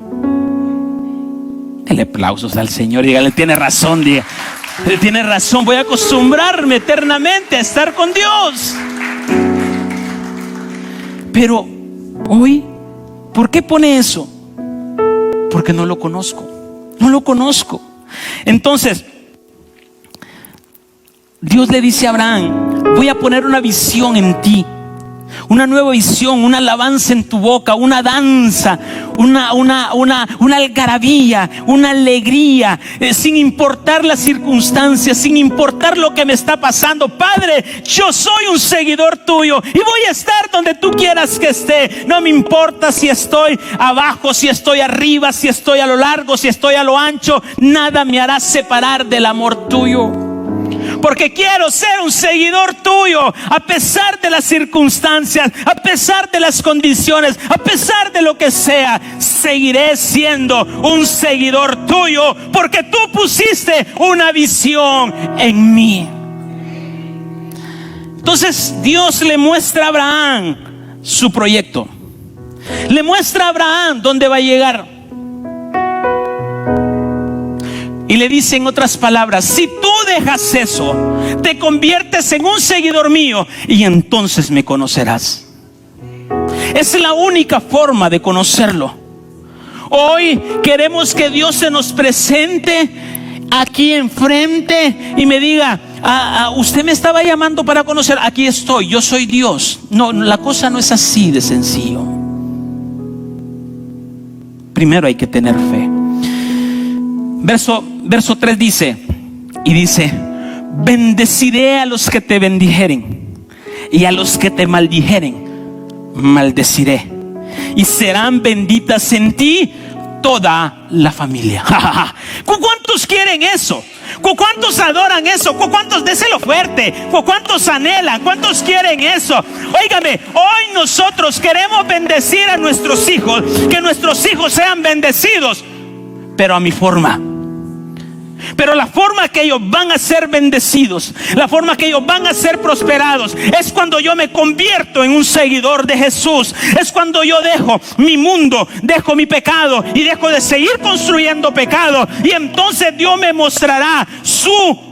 [SPEAKER 1] Dele aplausos al Señor y dígale: tiene razón, diga. Él tiene razón, voy a acostumbrarme eternamente a estar con Dios. Pero hoy, ¿por qué pone eso? Porque no lo conozco. No lo conozco. Entonces, Dios le dice a Abraham: voy a poner una visión en ti, una nueva visión, una alabanza en tu boca, una danza, una algarabía, una alegría, sin importar las circunstancias, sin importar lo que me está pasando. Padre, yo soy un seguidor tuyo y voy a estar donde tú quieras que esté. No me importa si estoy abajo, si estoy arriba, si estoy a lo largo, si estoy a lo ancho. Nada me hará separar del amor tuyo, porque quiero ser un seguidor tuyo, a pesar de las circunstancias, a pesar de las condiciones, a pesar de lo que sea. Seguiré siendo un seguidor tuyo, porque tú pusiste una visión en mí. Entonces Dios le muestra a Abraham su proyecto. Le muestra a Abraham dónde va a llegar. Y le dice en otras palabras: si tú dejas eso, te conviertes en un seguidor mío y entonces me conocerás. Es la única forma de conocerlo. Hoy queremos que Dios se nos presente aquí enfrente y me diga: usted me estaba llamando para conocer. Aquí estoy, yo soy Dios. No, la cosa no es así de sencillo. Primero hay que tener fe. Verso 3 dice: bendeciré a los que te bendijeren, y a los que te maldijeren maldeciré, y serán benditas en ti toda la familia. ¿Cuántos quieren eso? ¿Cuántos adoran eso? ¿Cuántos? Déselo fuerte. ¿Cuántos anhelan? ¿Cuántos quieren eso? Óigame, hoy nosotros queremos bendecir a nuestros hijos, que nuestros hijos sean bendecidos, pero a mi forma. Pero la forma que ellos van a ser bendecidos, la forma que ellos van a ser prosperados, es cuando yo me convierto en un seguidor de Jesús. Es cuando yo dejo mi mundo, dejo mi pecado y dejo de seguir construyendo pecado. Y entonces Dios me mostrará su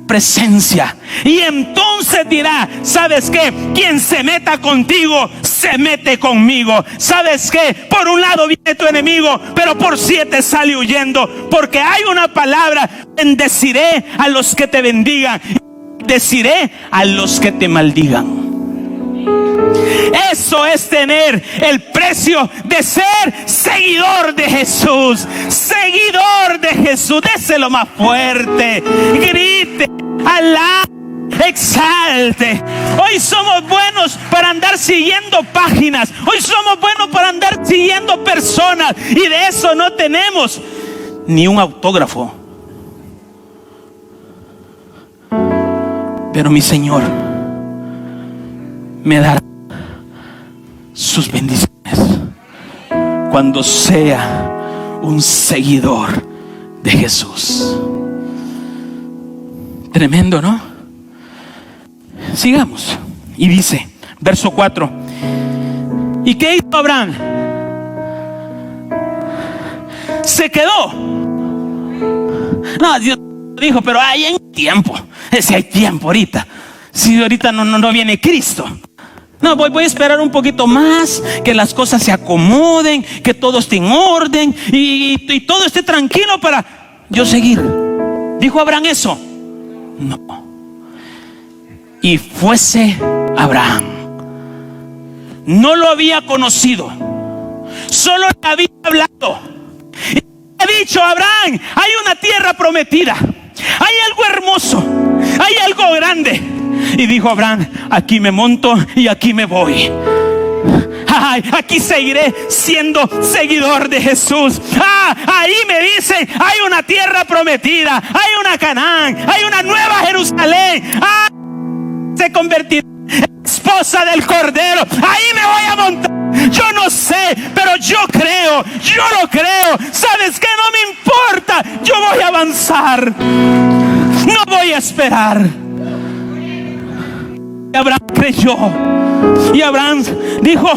[SPEAKER 1] presencia. Y entonces dirá: ¿sabes qué? Quien se meta contigo, se mete conmigo. ¿Sabes qué? Por un lado viene tu enemigo, pero por 7 sale huyendo. Porque hay una palabra: bendeciré a los que te bendigan, bendeciré a los que te maldigan. Eso es tener el precio de ser seguidor de Jesús. Seguidor de Jesús. Déselo más fuerte. Grite, alabe, exalte. Hoy somos buenos para andar siguiendo páginas. Hoy somos buenos para andar siguiendo personas. Y de eso no tenemos ni un autógrafo. Pero mi Señor me dará sus bendiciones cuando sea un seguidor de Jesús. Tremendo, ¿no? Sigamos. Y dice, verso 4: ¿y qué hizo Abraham? Se quedó. No, Dios dijo: pero hay tiempo. Si hay tiempo ahorita. Si ahorita no viene Cristo. No, voy a esperar un poquito más, que las cosas se acomoden, que todo esté en orden y todo esté tranquilo para yo seguir. ¿Dijo Abraham eso? No. Y fuese Abraham. No lo había conocido, solo le había hablado. Y ha dicho: Abraham, hay una tierra prometida, hay algo hermoso, hay algo grande. Y dijo Abraham: aquí me monto y aquí me voy. Aquí seguiré siendo seguidor de Jesús. Ahí me dicen: hay una tierra prometida, hay una Canaán, hay una nueva Jerusalén. Se convertirá en esposa del Cordero. Ahí me voy a montar. Yo no sé, pero yo creo, yo lo creo. ¿Sabes qué? No me importa. Yo voy a avanzar. No voy a esperar. Y Abraham creyó. Y Abraham dijo: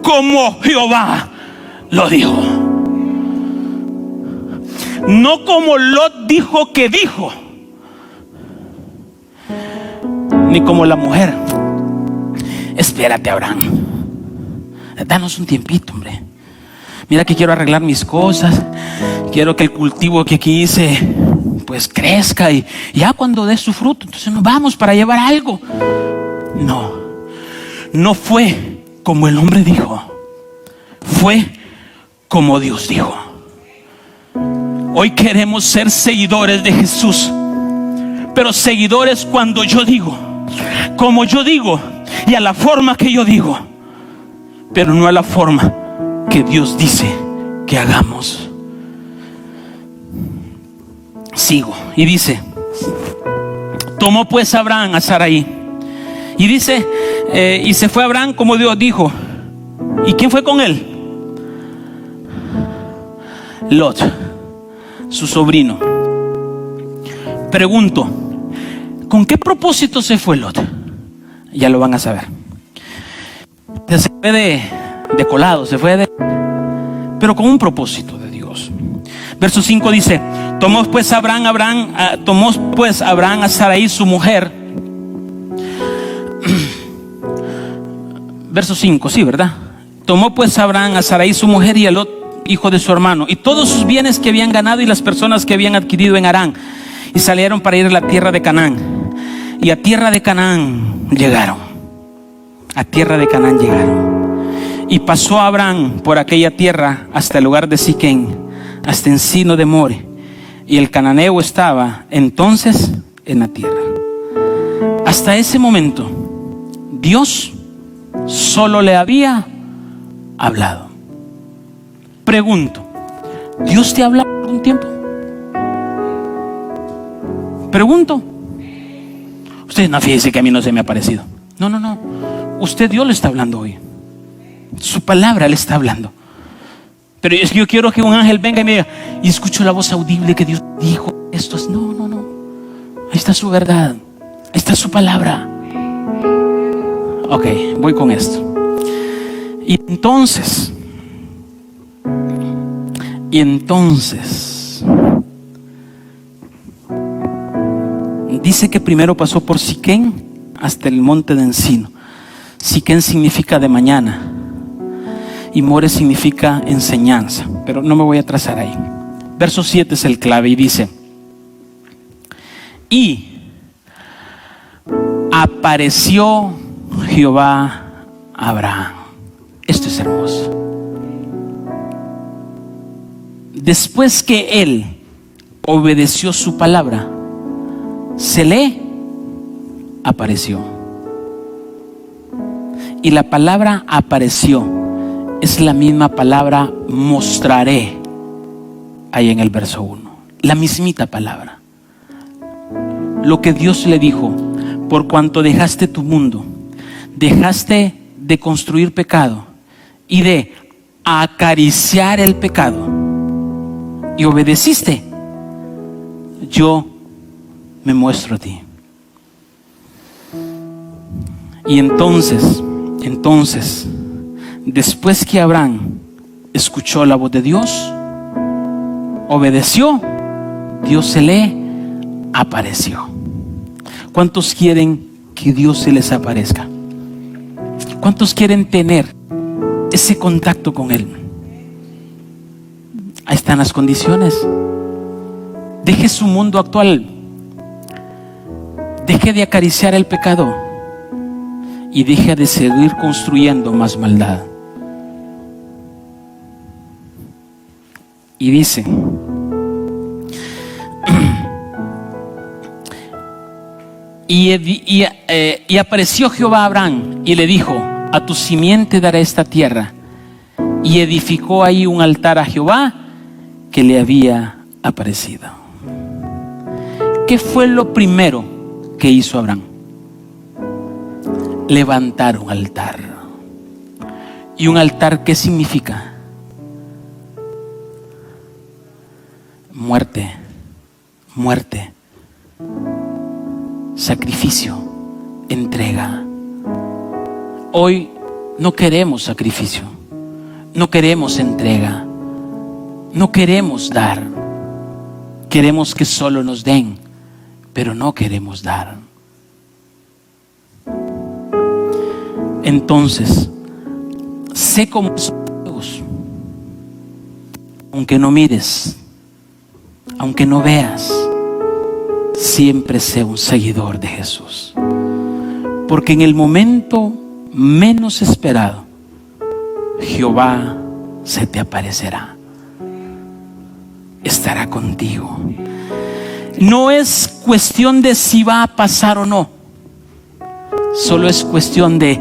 [SPEAKER 1] como Jehová lo dijo. No como Lot dijo que dijo, ni como la mujer. Espérate, Abraham. danos un tiempito, hombre. Mira que quiero arreglar mis cosas, quiero que el cultivo que aquí hice pues crezca y ya cuando dé su fruto, entonces nos vamos para llevar algo. No fue como el hombre dijo, fue como Dios dijo. Hoy queremos ser seguidores de Jesús, pero seguidores cuando yo digo, como yo digo y a la forma que yo digo, pero no a la forma que Dios dice que hagamos. Sigo y dice: tomó pues Abraham a Sarai y dice y se fue Abraham como Dios dijo. ¿Y quién fue con él? Lot, su sobrino. Pregunto, ¿con qué propósito se fue Lot? Ya lo van a saber. Se fue de colado, pero con un propósito de Dios. Verso 5 dice: tomó pues Abraham a Sarai su mujer. Verso 5, sí, ¿verdad? Tomó pues Abraham a Sarai su mujer y a Lot, hijo de su hermano, y todos sus bienes que habían ganado y las personas que habían adquirido en Harán, y salieron para ir a la tierra de Canaán. Y a tierra de Canaán llegaron. Y pasó Abraham por aquella tierra hasta el lugar de Siquén, hasta encino de More, y el cananeo estaba entonces en la tierra. Hasta ese momento Dios solo le había hablado. Pregunto, ¿Dios te ha hablado por un tiempo? Pregunto. Usted no, fíjese que a mí no se me ha parecido. No. Usted, Dios le está hablando hoy. Su palabra le está hablando. Pero es que yo quiero que un ángel venga y me diga: y escucho la voz audible que Dios dijo esto. No. Ahí está su verdad. Ahí está su palabra. Ok, voy con esto. Y entonces dice que primero pasó por Siquén hasta el monte de encino. Siquén significa de mañana y More significa enseñanza, pero no me voy a trazar ahí. Verso 7 es el clave y dice: y apareció Jehová a Abraham. Esto es hermoso. Después que él obedeció su palabra, se le apareció. Y la palabra apareció es la misma palabra mostraré ahí en el verso 1. La mismita palabra. Lo que Dios le dijo: por cuanto dejaste tu mundo, dejaste de construir pecado y de acariciar el pecado y obedeciste, yo me muestro a ti. Y entonces, después que Abraham escuchó la voz de Dios, obedeció, Dios se le apareció. ¿Cuántos quieren que Dios se les aparezca? ¿Cuántos quieren tener ese contacto con Él? Ahí están las condiciones. Deje su mundo actual. Deje de acariciar el pecado y deje de seguir construyendo más maldad. Y dice: y apareció Jehová a Abraham y le dijo: a tu simiente daré esta tierra. Y edificó ahí un altar a Jehová que le había aparecido. ¿Qué fue lo primero que hizo Abraham? Levantar un altar. ¿Y un altar qué significa? Muerte, sacrificio, entrega. Hoy no queremos sacrificio, no queremos entrega, no queremos dar. Queremos que solo nos den, pero no queremos dar. Entonces, sé como esos fuegos. Aunque no mires, aunque no veas, siempre sé un seguidor de Jesús. Porque en el momento menos esperado, Jehová se te aparecerá. Estará contigo. No es cuestión de si va a pasar o no. Solo es cuestión de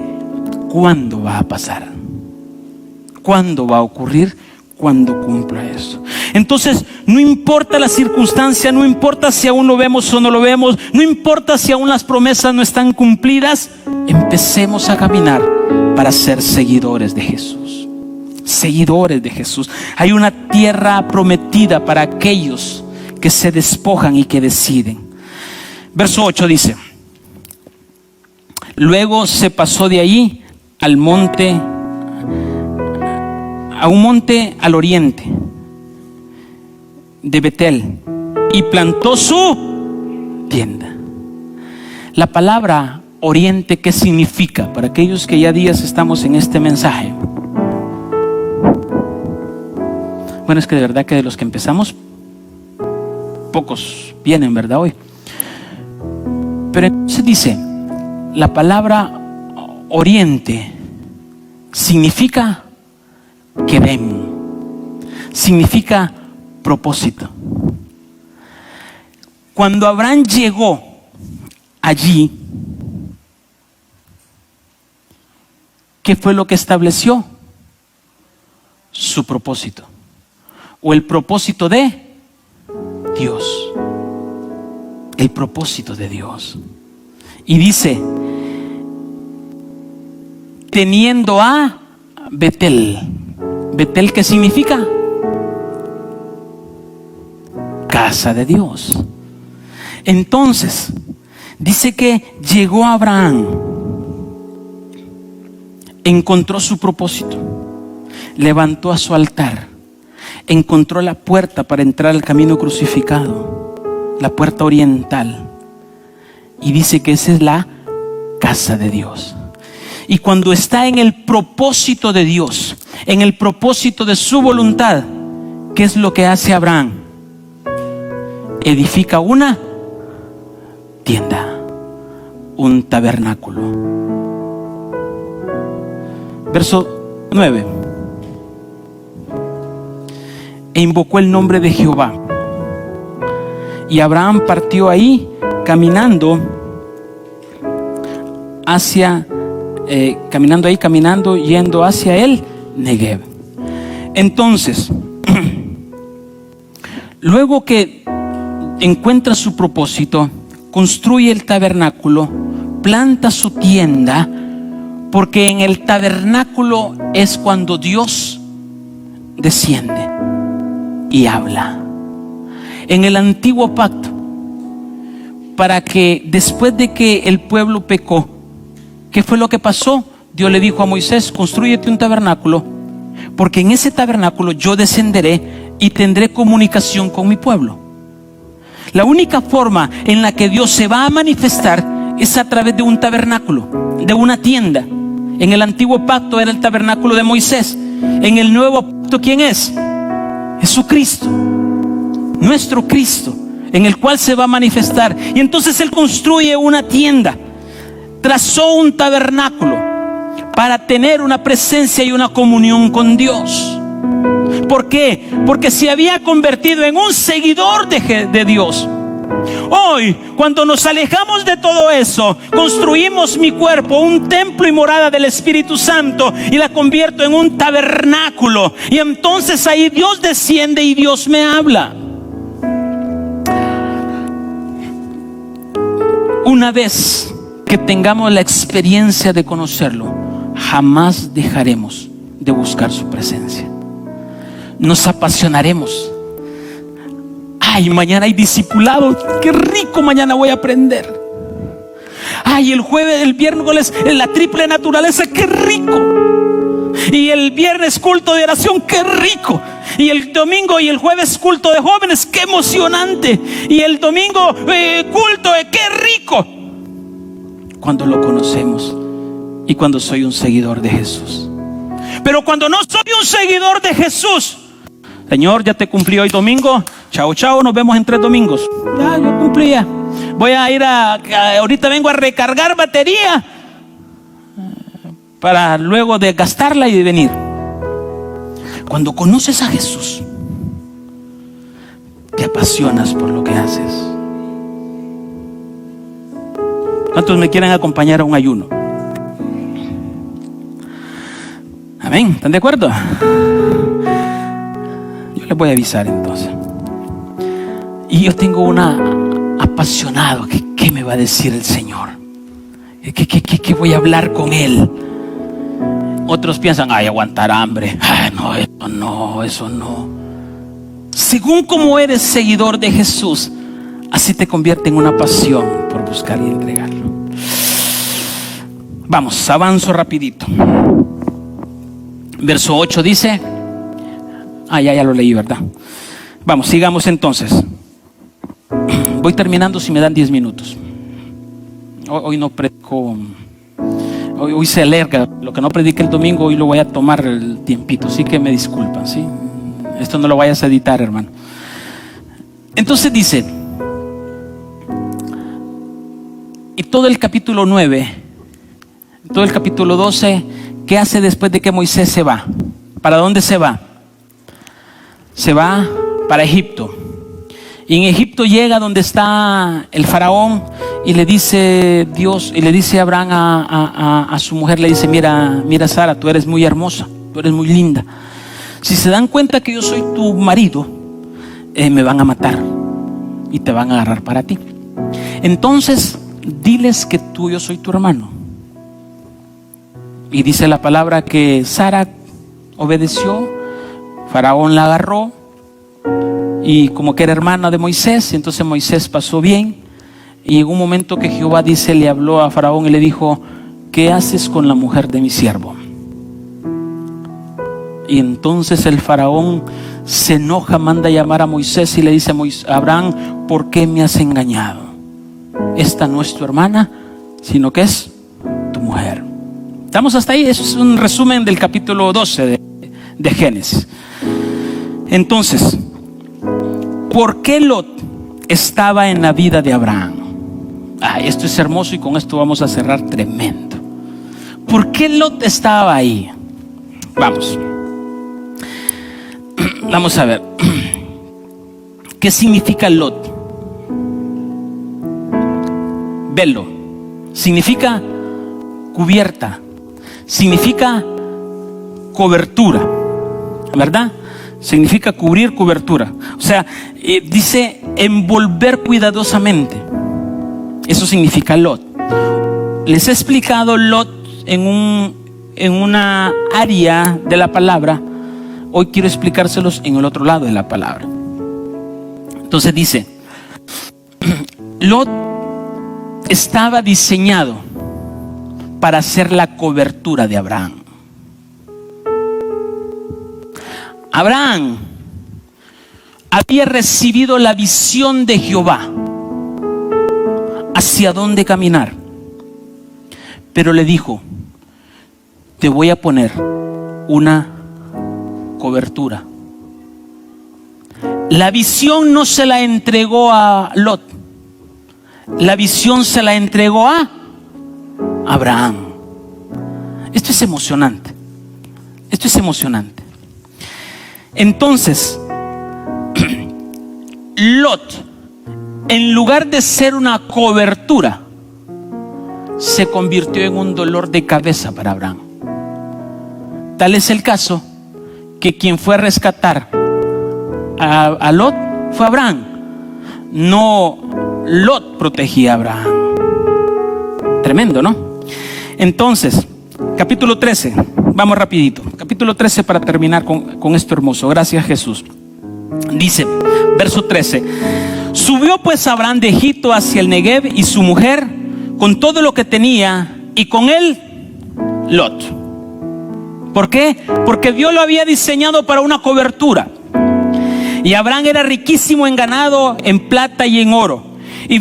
[SPEAKER 1] cuándo va a pasar. ¿Cuándo va a ocurrir? Cuando cumpla eso. Entonces, no importa la circunstancia, no importa si aún lo vemos o no lo vemos, no importa si aún las promesas no están cumplidas, empecemos a caminar para ser seguidores de Jesús. Seguidores de Jesús. Hay una tierra prometida para aquellos que se despojan y que deciden. Verso 8 dice: luego se pasó de allí al monte, a un monte al oriente de Betel, y plantó su tienda. La palabra oriente, ¿qué significa? Para aquellos que ya días estamos en este mensaje. Bueno, es que de verdad que de los que empezamos, pocos vienen, ¿verdad? Hoy. Pero entonces dice, la palabra oriente significa que ven, significa propósito. Cuando Abraham llegó allí, ¿qué fue lo que estableció? Su propósito, o el propósito de Dios. El propósito de Dios. Y dice, teniendo a Betel. Betel, ¿qué significa? Casa de Dios. Entonces, dice que llegó Abraham, encontró su propósito, levantó a su altar, encontró la puerta para entrar al camino crucificado, la puerta oriental, y dice que esa es la casa de Dios. Y cuando está en el propósito de Dios, en el propósito de su voluntad, ¿qué es lo que hace Abraham? Edifica una tienda, un tabernáculo. Verso 9. E invocó el nombre de Jehová. Y Abraham partió ahí caminando yendo hacia el Negev. Entonces, luego que encuentra su propósito, construye el tabernáculo, planta su tienda, porque en el tabernáculo es cuando Dios desciende y habla. En el antiguo pacto, para que después de que el pueblo pecó, ¿qué fue lo que pasó? Dios le dijo a Moisés: constrúyete un tabernáculo, porque en ese tabernáculo yo descenderé y tendré comunicación con mi pueblo. La única forma en la que Dios se va a manifestar es a través de un tabernáculo, de una tienda. En el antiguo pacto era el tabernáculo de Moisés. En el nuevo pacto, ¿quién es? Jesucristo, nuestro Cristo, en el cual se va a manifestar. Y entonces Él construye una tienda, trazó un tabernáculo para tener una presencia y una comunión con Dios. ¿Por qué? Porque se había convertido en un seguidor de Dios. Hoy, cuando nos alejamos de todo eso, construimos mi cuerpo, un templo y morada del Espíritu Santo, y la convierto en un tabernáculo. Y entonces ahí Dios desciende y Dios me habla. Una vez que tengamos la experiencia de conocerlo, jamás dejaremos de buscar su presencia. Nos apasionaremos. Ay, mañana hay discipulado, qué rico, mañana voy a aprender. Ay, el jueves, el viernes, la triple naturaleza, qué rico. Y el viernes culto de oración, qué rico. Y el domingo y el jueves culto de jóvenes, qué emocionante. Y el domingo culto de qué rico. Cuando lo conocemos y cuando soy un seguidor de Jesús. Pero cuando no soy un seguidor de Jesús, Señor, ya te cumplí hoy domingo, chao, chao, nos vemos en 3 domingos. Ya, yo cumplí ya. Voy a ir ahorita vengo a recargar batería para luego desgastarla y venir. Cuando conoces a Jesús, te apasionas por lo que haces. ¿Cuántos me quieren acompañar a un ayuno? Amén, ¿están de acuerdo? Yo les voy a avisar entonces. Y yo tengo una apasionado. ¿Qué me va a decir el Señor? ¿Qué voy a hablar con Él? Otros piensan, ay, aguantar hambre. Ay, no, eso no. Según como eres seguidor de Jesús, así te convierte en una pasión por buscar y entregarlo. Vamos, avanzo rapidito. Verso 8 dice, ya lo leí, ¿verdad? Vamos, sigamos entonces. Voy terminando si me dan 10 minutos. Hoy no predico, hoy se alarga. Lo que no prediqué el domingo, hoy lo voy a tomar el tiempito. Así que me disculpan, ¿sí? Esto no lo vayas a editar, hermano. Entonces dice, y todo el capítulo 9, todo el capítulo 12, ¿qué hace después de que Moisés se va? ¿Para dónde se va? Se va para Egipto. Y en Egipto llega donde está el faraón y le dice Dios, y le dice Abraham a su mujer, le dice, mira Sara, tú eres muy hermosa, tú eres muy linda. Si se dan cuenta que yo soy tu marido, me van a matar y te van a agarrar para ti. Entonces, diles que yo soy tu hermano. Y dice la palabra que Sara obedeció, faraón la agarró, y como que era hermana de Moisés, entonces Moisés pasó bien. Y en un momento que Jehová dice, le habló a faraón y le dijo, ¿qué haces con la mujer de mi siervo? Y entonces el faraón se enoja, manda a llamar a Moisés y le dice a Abraham, ¿por qué me has engañado? Esta no es tu hermana, sino que es tu mujer. Estamos hasta ahí. Eso es un resumen del capítulo 12 de Génesis. Entonces, ¿por qué Lot estaba en la vida de Abraham? Esto es hermoso y con esto vamos a cerrar tremendo. ¿Por qué Lot estaba ahí? Vamos a ver. ¿Qué significa Lot? Velo. Significa cubierta. Significa cobertura, ¿verdad? Significa cubrir, cobertura. O sea, dice envolver cuidadosamente. Eso significa Lot. Les he explicado Lot en una área de la palabra. Hoy quiero explicárselos en el otro lado de la palabra. Entonces dice, Lot estaba diseñado para ser la cobertura de Abraham. Abraham había recibido la visión de Jehová hacia dónde caminar, pero le dijo, te voy a poner una cobertura. La visión no se la entregó a Lot, la visión se la entregó a Abraham. Esto es emocionante. Esto es emocionante. Entonces, Lot, en lugar de ser una cobertura, se convirtió en un dolor de cabeza para Abraham. Tal es el caso que quien fue a rescatar a Lot fue Abraham. No Lot protegía a Abraham. Tremendo, ¿no? Entonces, capítulo 13, vamos rapidito. Capítulo 13 para terminar con esto hermoso. Gracias, Jesús. Dice, verso 13: subió pues Abraham de Egipto hacia el Negev y su mujer con todo lo que tenía, y con él Lot. ¿Por qué? Porque Dios lo había diseñado para una cobertura. Y Abraham era riquísimo en ganado, en plata y en oro. Y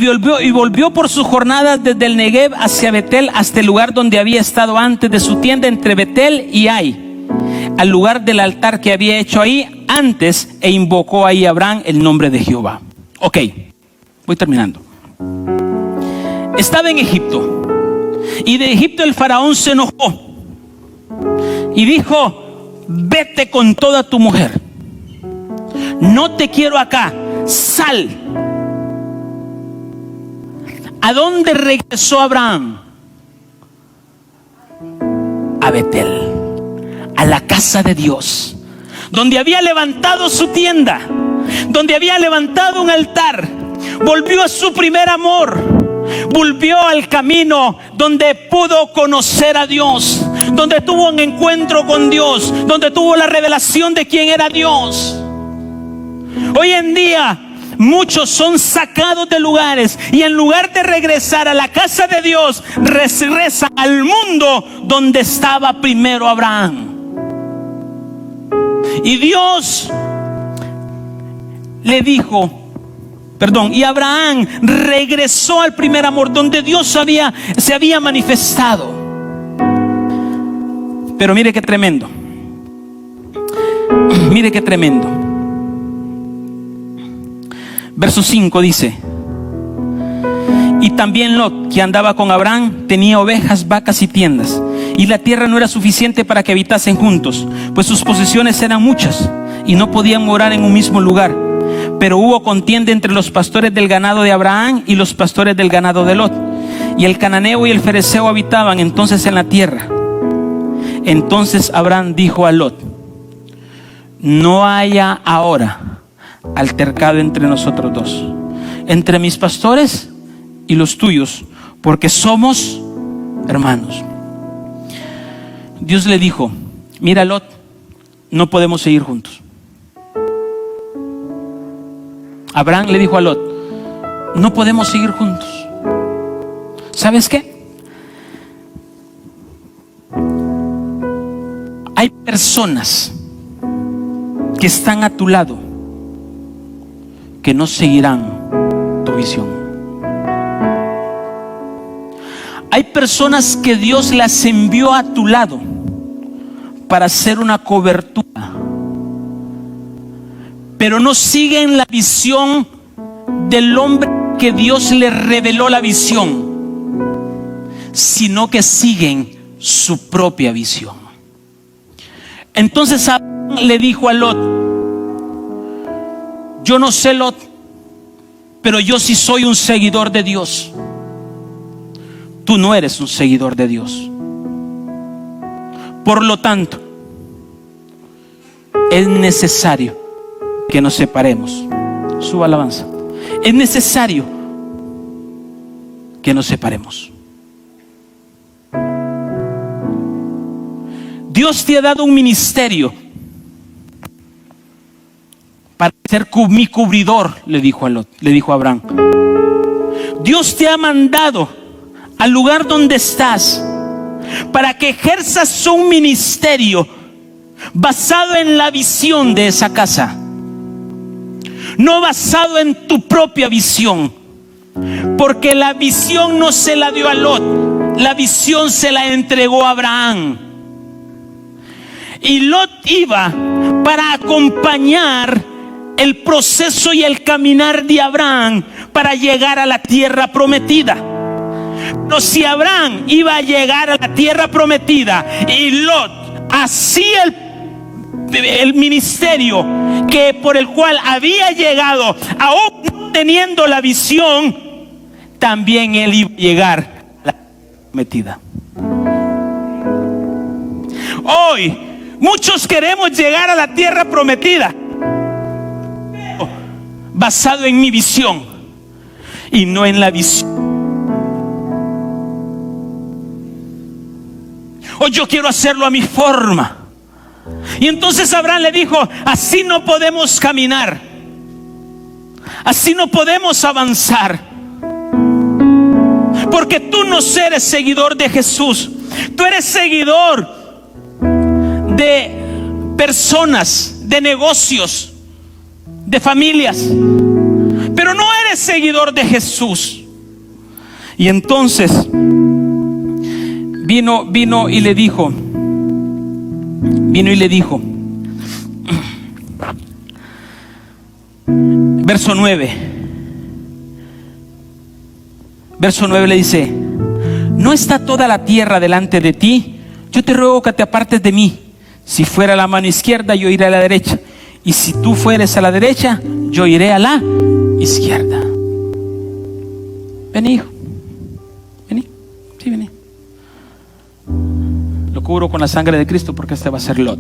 [SPEAKER 1] volvió por sus jornadas desde el Negev hacia Betel, hasta el lugar donde había estado antes de su tienda, entre Betel y Ai, al lugar del altar que había hecho ahí antes e invocó ahí a Abraham el nombre de Jehová. Ok, voy terminando. Estaba en Egipto y de Egipto el faraón se enojó y dijo: vete con toda tu mujer, no te quiero acá, sal. ¿A dónde regresó Abraham? A Betel, a la casa de Dios, donde había levantado su tienda, donde había levantado un altar. Volvió a su primer amor, volvió al camino donde pudo conocer a Dios, donde tuvo un encuentro con Dios, donde tuvo la revelación de quién era Dios. Hoy en día muchos son sacados de lugares y en lugar de regresar a la casa de Dios, regresan al mundo donde estaba primero Abraham. Y Dios le dijo, y Abraham regresó al primer amor donde Dios se había manifestado. Pero mire qué tremendo. Mire qué tremendo. Verso 5 dice: y también Lot, que andaba con Abraham, tenía ovejas, vacas y tiendas, y la tierra no era suficiente para que habitasen juntos, pues sus posesiones eran muchas y no podían morar en un mismo lugar. Pero hubo contienda entre los pastores del ganado de Abraham y los pastores del ganado de Lot, y el cananeo y el fereceo habitaban entonces en la tierra. Entonces Abraham dijo a Lot: no haya ahora altercado entre nosotros dos, entre mis pastores y los tuyos, porque somos hermanos. Dios le dijo: mira, Lot, no podemos seguir juntos. Abraham le dijo a Lot: no podemos seguir juntos. ¿Sabes qué? Hay personas que están a tu lado que no seguirán tu visión. Hay personas que Dios las envió a tu lado para hacer una cobertura, pero no siguen la visión del hombre que Dios le reveló la visión, sino que siguen su propia visión. Entonces Abraham le dijo a Lot: yo no sé, Lot, pero yo sí soy un seguidor de Dios. Tú no eres un seguidor de Dios. Por lo tanto, es necesario que nos separemos. Suba alabanza. Es necesario que nos separemos. Dios te ha dado un ministerio para ser mi cubridor, le dijo a Lot, le dijo a Abraham. Dios te ha mandado al lugar donde estás para que ejerzas un ministerio basado en la visión de esa casa, no basado en tu propia visión, porque la visión no se la dio a Lot, la visión se la entregó a Abraham. Y Lot iba para acompañar el proceso y el caminar de Abraham para llegar a la tierra prometida. Pero si Abraham iba a llegar a la tierra prometida y Lot hacía el ministerio que por el cual había llegado, aún no teniendo la visión, también él iba a llegar a la tierra prometida. Hoy muchos queremos llegar a la tierra prometida basado en mi visión y no en la visión. O yo quiero hacerlo a mi forma. Y entonces Abraham le dijo: así no podemos caminar, así no podemos avanzar, porque tú no eres seguidor de Jesús, tú eres seguidor de personas, de negocios, de familias, pero no eres seguidor de Jesús. Y entonces vino y le dijo: vino y le dijo, verso 9 le dice: ¿no está toda la tierra delante de ti? Yo te ruego que te apartes de mí. Si fuera a la mano izquierda, yo iré a la derecha, y si tú fueres a la derecha, yo iré a la izquierda. Vení, hijo, vení, sí, vení. Lo cubro con la sangre de Cristo, porque este va a ser Lot.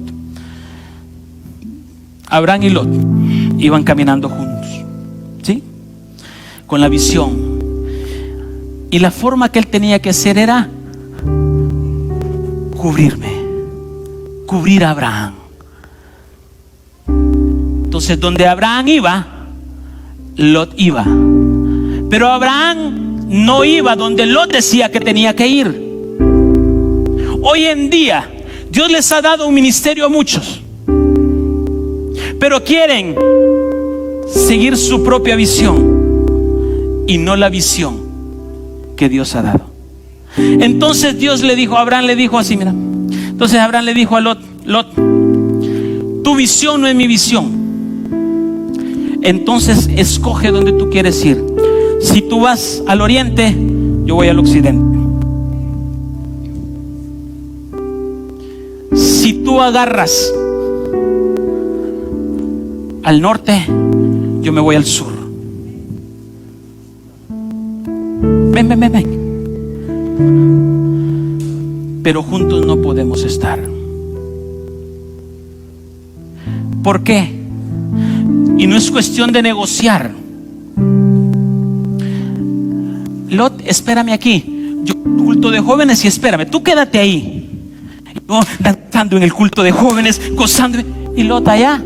[SPEAKER 1] Abraham y Lot iban caminando juntos, ¿sí? Con la visión. Y la forma que él tenía que hacer era cubrir a Abraham. Entonces, donde Abraham iba, Lot iba. Pero Abraham no iba donde Lot decía que tenía que ir. Hoy en día, Dios les ha dado un ministerio a muchos, pero quieren seguir su propia visión y no la visión que Dios ha dado. Entonces Dios le dijo, Abraham le dijo así, mira. Entonces Abraham le dijo a Lot: Lot, tu visión no es mi visión. Entonces escoge donde tú quieres ir. Si tú vas al oriente, yo voy al occidente. Si tú agarras al norte, yo me voy al sur. Ven. Pero juntos no podemos estar. ¿Por qué? Y no es cuestión de negociar. Lot, espérame aquí. Yo culto de jóvenes y espérame. Tú quédate ahí. Yo danzando en el culto de jóvenes, gozándome. Y Lot allá,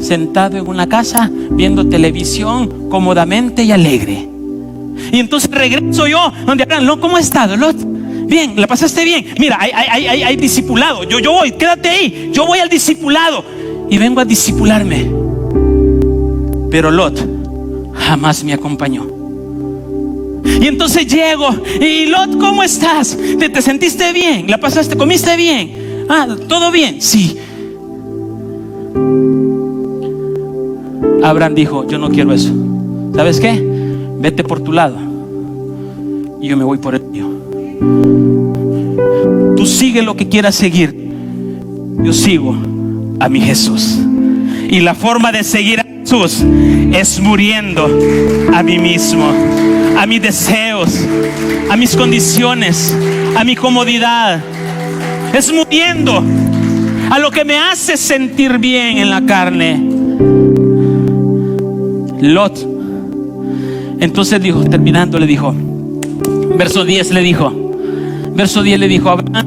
[SPEAKER 1] sentado en una casa, viendo televisión cómodamente y alegre. Y entonces regreso yo donde Abraham: Lot, ¿cómo has estado, Lot? Bien, ¿la pasaste bien? Mira, hay discipulado. Yo voy, quédate ahí. Yo voy al discipulado y vengo a discipularme. Pero Lot jamás me acompañó. Y entonces llego y: Lot, ¿cómo estás? ¿Te sentiste bien? ¿La pasaste? ¿Comiste bien? ¿Todo bien? Sí. Abraham dijo: yo no quiero eso. ¿Sabes qué? Vete por tu lado y yo me voy por el mío. Tú sigue lo que quieras seguir. Yo sigo a mi Jesús. Y la forma de seguir a Jesús es muriendo a mí mismo, a mis deseos, a mis condiciones, a mi comodidad. Es muriendo a lo que me hace sentir bien en la carne. Lot, entonces dijo, terminando, le dijo, verso 10 le dijo a Abraham,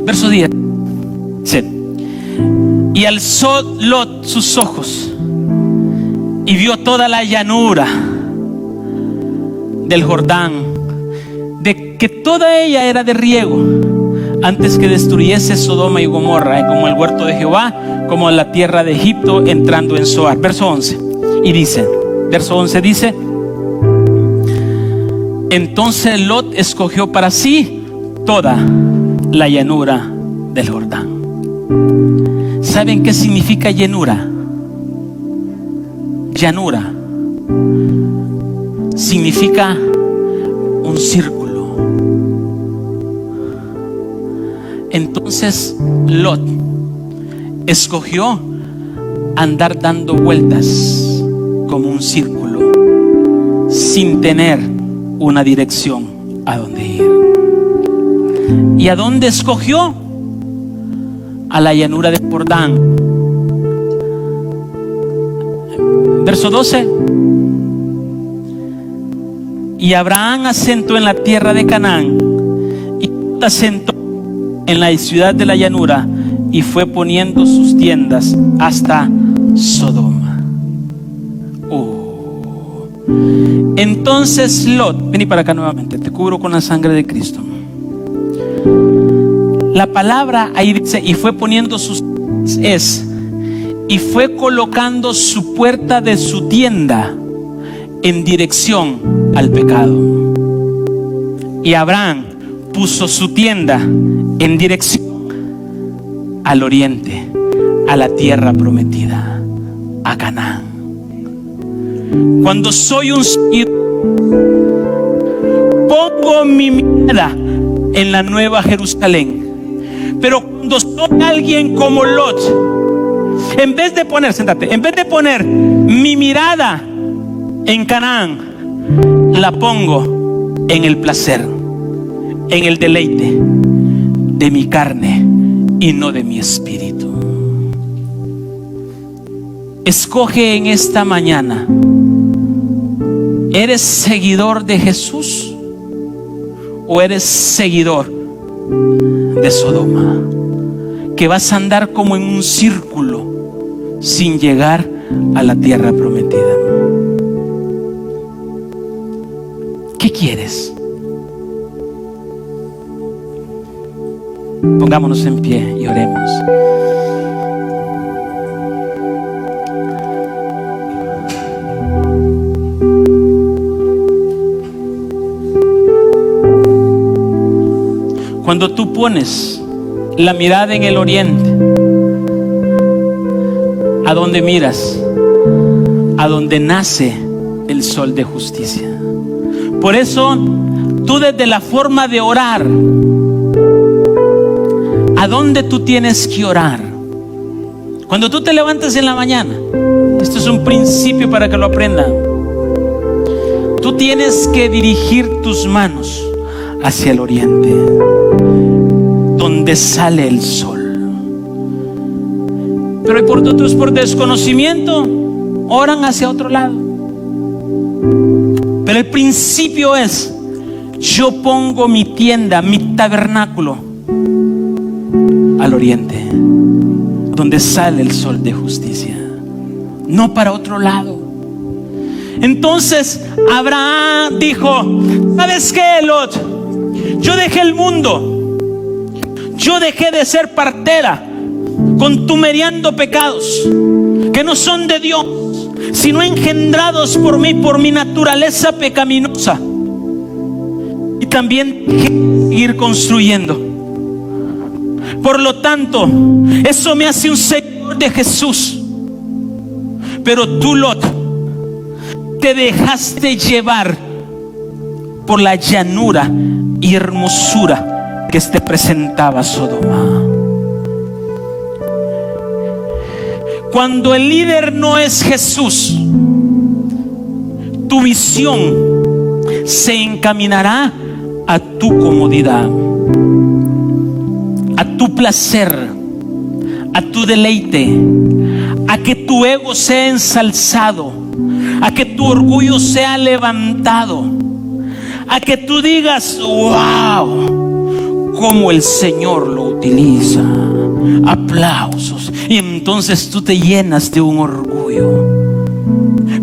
[SPEAKER 1] verso 10, dice: y alzó Lot sus ojos y vio toda la llanura del Jordán, de que toda ella era de riego, antes que destruyese Sodoma y Gomorra, como el huerto de Jehová, como la tierra de Egipto, entrando en Zoar. Verso 11, y dice, verso 11 dice: entonces Lot escogió para sí toda la llanura del Jordán. ¿Saben qué significa llanura? Llanura significa un círculo. Entonces Lot escogió andar dando vueltas como un círculo, sin tener una dirección a dónde ir. ¿Y a dónde escogió? A la llanura de Jordán. Verso 12: y Abraham asentó en la tierra de Canaán, y asentó en la ciudad de la llanura, y fue poniendo sus tiendas hasta Sodoma. Entonces Lot, vení para acá nuevamente, te cubro con la sangre de Cristo. La palabra ahí dice: y fue poniendo sus tiendas, y fue colocando su puerta de su tienda en dirección al pecado. Y Abraham puso su tienda en dirección al oriente, a la tierra prometida, a Canaán. Cuando soy un seguidor, pongo mi mirada en la nueva Jerusalén. Pero cuando soy alguien como Lot, en vez de poner mi mirada en Canaán, la pongo en el placer, en el deleite de mi carne y no de mi espíritu. Escoge en esta mañana: ¿eres seguidor de Jesús o eres seguidor de Sodoma? Que vas a andar como en un círculo sin llegar a la tierra prometida. ¿Qué quieres? Pongámonos en pie y oremos. Cuando tú pones la mirada en el oriente, ¿a dónde miras? A donde nace el sol de justicia. Por eso, tú desde la forma de orar, ¿a dónde tú tienes que orar? Cuando tú te levantas en la mañana, esto es un principio para que lo aprendan. Tú tienes que dirigir tus manos hacia el oriente, donde sale el sol. Pero hay por otros, por desconocimiento, oran hacia otro lado. Pero el principio es: yo pongo mi tienda, mi tabernáculo al oriente, donde sale el sol de justicia, no para otro lado. Entonces Abraham dijo: ¿sabes qué, Lot? Yo dejé el mundo, yo dejé de ser partera, contumeriando pecados que no son de Dios, sino engendrados por mí, por mi naturaleza pecaminosa. Y también dejé de seguir construyendo. Por lo tanto, eso me hace un seguidor de Jesús. Pero tú, Lot, te dejaste llevar por la llanura y hermosura que te presentaba Sodoma. Cuando el líder no es Jesús, tu visión se encaminará a tu comodidad, a tu placer, a tu deleite, a que tu ego sea ensalzado, a que tu orgullo sea levantado, a que tú digas: wow, cómo el Señor lo utiliza, aplausos. Y entonces tú te llenas de un orgullo.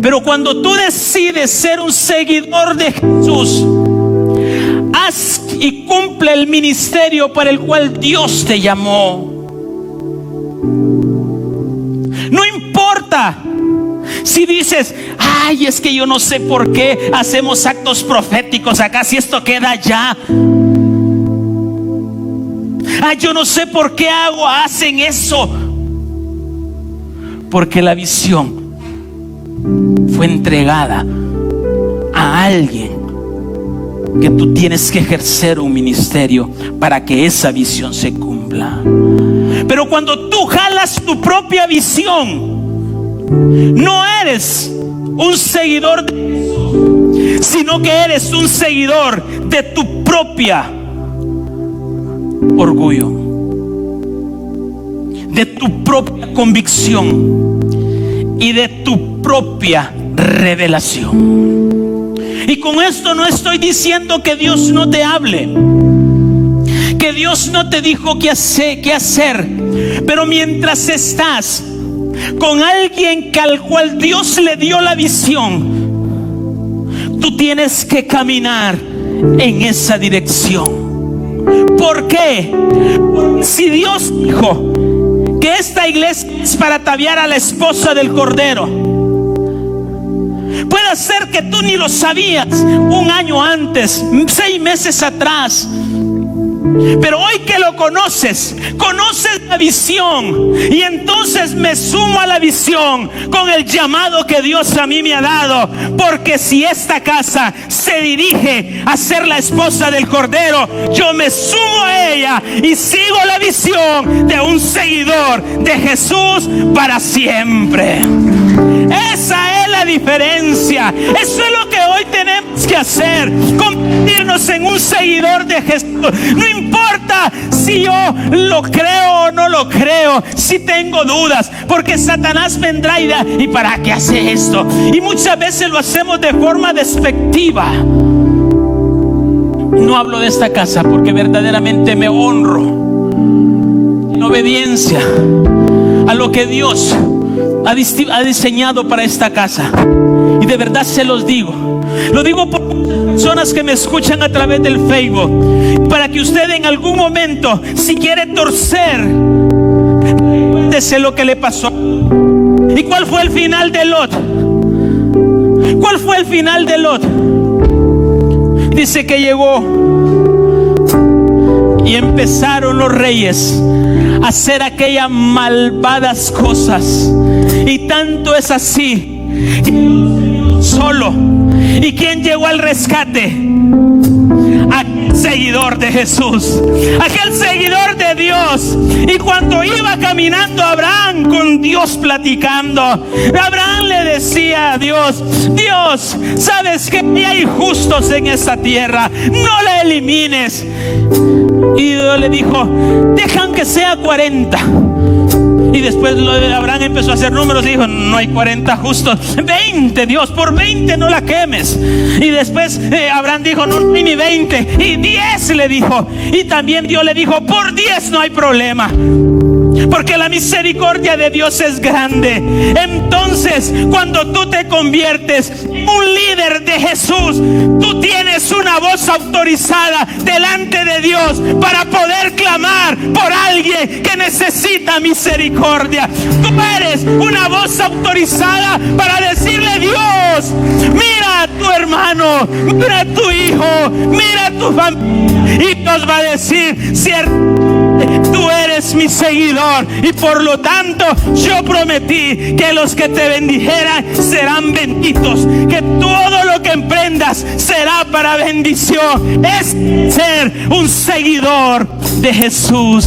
[SPEAKER 1] Pero cuando tú decides ser un seguidor de Jesús, haz y cumple el ministerio para el cual Dios te llamó. No importa si dices: ay, es que yo no sé por qué hacemos actos proféticos acá, si esto queda allá. Ay, yo no sé por qué hacen eso. Porque la visión fue entregada a alguien que tú tienes que ejercer un ministerio para que esa visión se cumpla. Pero cuando tú jalas tu propia visión, no eres un seguidor de Jesús, sino que eres un seguidor de tu propia orgullo, de tu propia convicción y de tu propia revelación. Y con esto no estoy diciendo que Dios no te hable, que Dios no te dijo qué hacer, pero mientras estás con alguien al cual Dios le dio la visión, tú tienes que caminar en esa dirección. ¿Por qué? Porque si Dios dijo que esta iglesia es para ataviar a la esposa del Cordero, puede ser que tú ni lo sabías un año antes, 6 meses atrás, Pero hoy que lo conoces la visión, y entonces me sumo a la visión con el llamado que Dios a mí me ha dado. Porque si esta casa se dirige a ser la esposa del Cordero, yo me sumo a ella y sigo la visión de un seguidor de Jesús para siempre. Esa es la diferencia. Eso es lo que hoy tenemos que hacer, convertirnos en un seguidor de Jesús. No importa si yo lo creo o no lo creo, si tengo dudas, porque Satanás vendrá y dirá: ¿y para qué hace esto? Y muchas veces lo hacemos de forma despectiva. No hablo de esta casa porque verdaderamente me honro en obediencia a lo que Dios ha diseñado para esta casa. Y de verdad se los digo. Lo digo por personas que me escuchan a través del Facebook, para que usted en algún momento, si quiere torcer, recuérdese lo que le pasó. ¿Y cuál fue el final de Lot? ¿Cuál fue el final de Lot? Dice que llegó y empezaron los reyes a hacer aquellas malvadas cosas. Y tanto es así que solo. ¿Y quién llegó al rescate? Aquel seguidor de Jesús, aquel seguidor de Dios. Y cuando iba caminando Abraham con Dios platicando, Abraham le decía a Dios: Dios, ¿sabes que hay justos en esta tierra? No la elimines. Y Dios le dijo: dejan que sea 40. Y después Abraham empezó a hacer números y dijo: no hay 40 justos, 20, Dios, por 20 no la quemes. Y después Abraham dijo: no hay ni 20, y 10 le dijo. Y también Dios le dijo: por 10 no hay problema, porque la misericordia de Dios es grande. Entonces, cuando tú te conviertes en un líder de Jesús, tú tienes una voz autorizada delante de Dios para poder clamar por alguien que necesita misericordia. Tú eres una voz autorizada para decirle: Dios, mira a tu hermano, mira a tu hijo, mira a tu familia. Y Dios va a decir: cierto, tú eres mi seguidor, y por lo tanto yo prometí que los que te bendijeran serán benditos, que todo lo que emprendas será para bendición. Es ser un seguidor de Jesús.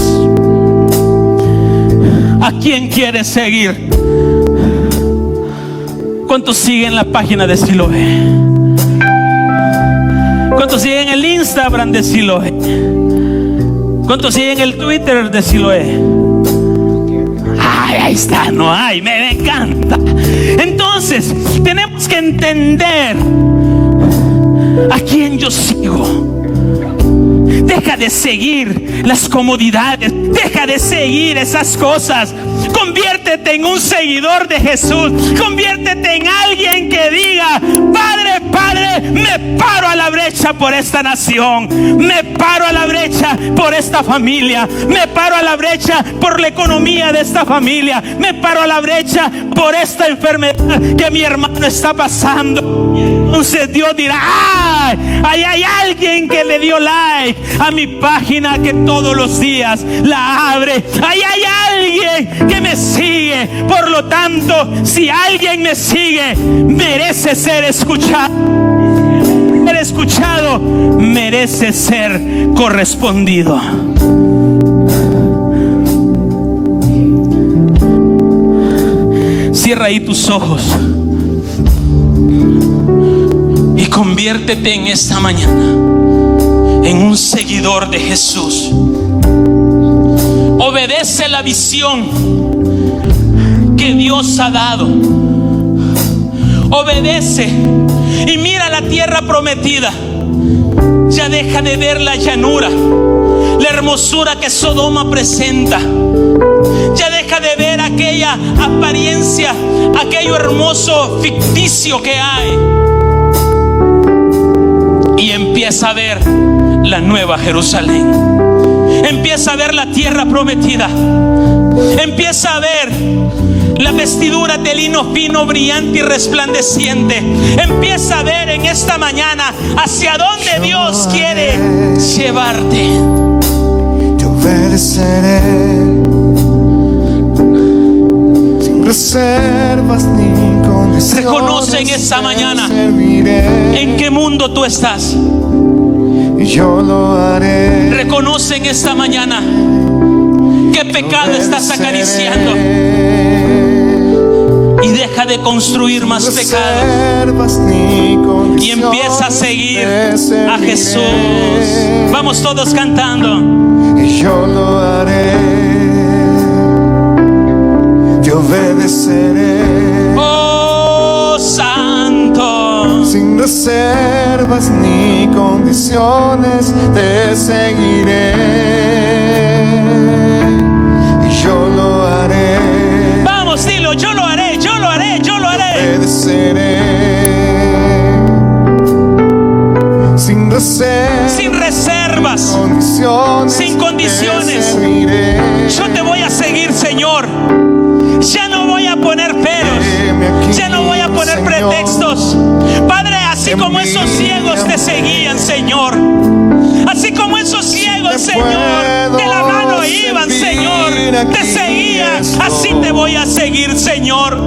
[SPEAKER 1] ¿A quién quieres seguir? ¿Cuántos siguen la página de Siloé? ¿Cuántos siguen el Instagram de Siloé? ¿Cuántos siguen el Twitter de Siloé? Ay, ahí está, no hay, me encanta. Entonces, tenemos que entender a quién yo sigo. Deja de seguir las comodidades, deja de seguir esas cosas. Conviértete en un seguidor de Jesús. Conviértete en alguien que diga: Padre, Padre, me paro a la brecha por esta nación, me paro a la brecha por esta familia, me paro a la brecha por la economía de esta familia, me paro a la brecha por esta enfermedad que mi hermano está pasando. Entonces Dios dirá: ¡ay! Ahí hay alguien que le dio like a mi página, que todos los días la abre. Ahí hay alguien que me sigue. Por lo tanto, si alguien me sigue, merece ser escuchado. Ser escuchado merece ser correspondido. Cierra ahí tus ojos y conviértete en esta mañana en un seguidor de Jesús. Obedece la visión que Dios ha dado. Obedece y mira la tierra prometida. Ya deja de ver la llanura, la hermosura que Sodoma presenta. Ya deja de ver aquella apariencia, aquello hermoso ficticio que hay, y empieza a ver la nueva Jerusalén. Empieza a ver la tierra prometida. Empieza a ver la vestidura de lino fino, brillante y resplandeciente. Empieza a ver en esta mañana hacia dónde Dios quiere llevarte.
[SPEAKER 2] obedeceré sin reservas ni condiciones.
[SPEAKER 1] Reconoce en esta mañana en qué mundo tú estás.
[SPEAKER 2] Y yo lo haré.
[SPEAKER 1] Reconoce en esta mañana qué pecado estás acariciando y deja de construir más pecados y empieza a seguir a Jesús. Vamos todos cantando.
[SPEAKER 2] Y yo lo haré, yo obedeceré.
[SPEAKER 1] Oh Santo,
[SPEAKER 2] sin reservas ni condiciones te seguiré. Y yo lo haré.
[SPEAKER 1] Vamos, dilo, yo lo haré, yo lo haré, yo lo haré.
[SPEAKER 2] Obedeceré sin reservas, sin condiciones.
[SPEAKER 1] Yo te voy a seguir, Señor. Ya no voy a poner peros, ya no voy a poner pretextos. Padre, así como esos ciegos te seguían, Señor, así como esos ciegos, Señor, de la mano iban, Señor, te seguían, así te voy a seguir, Señor.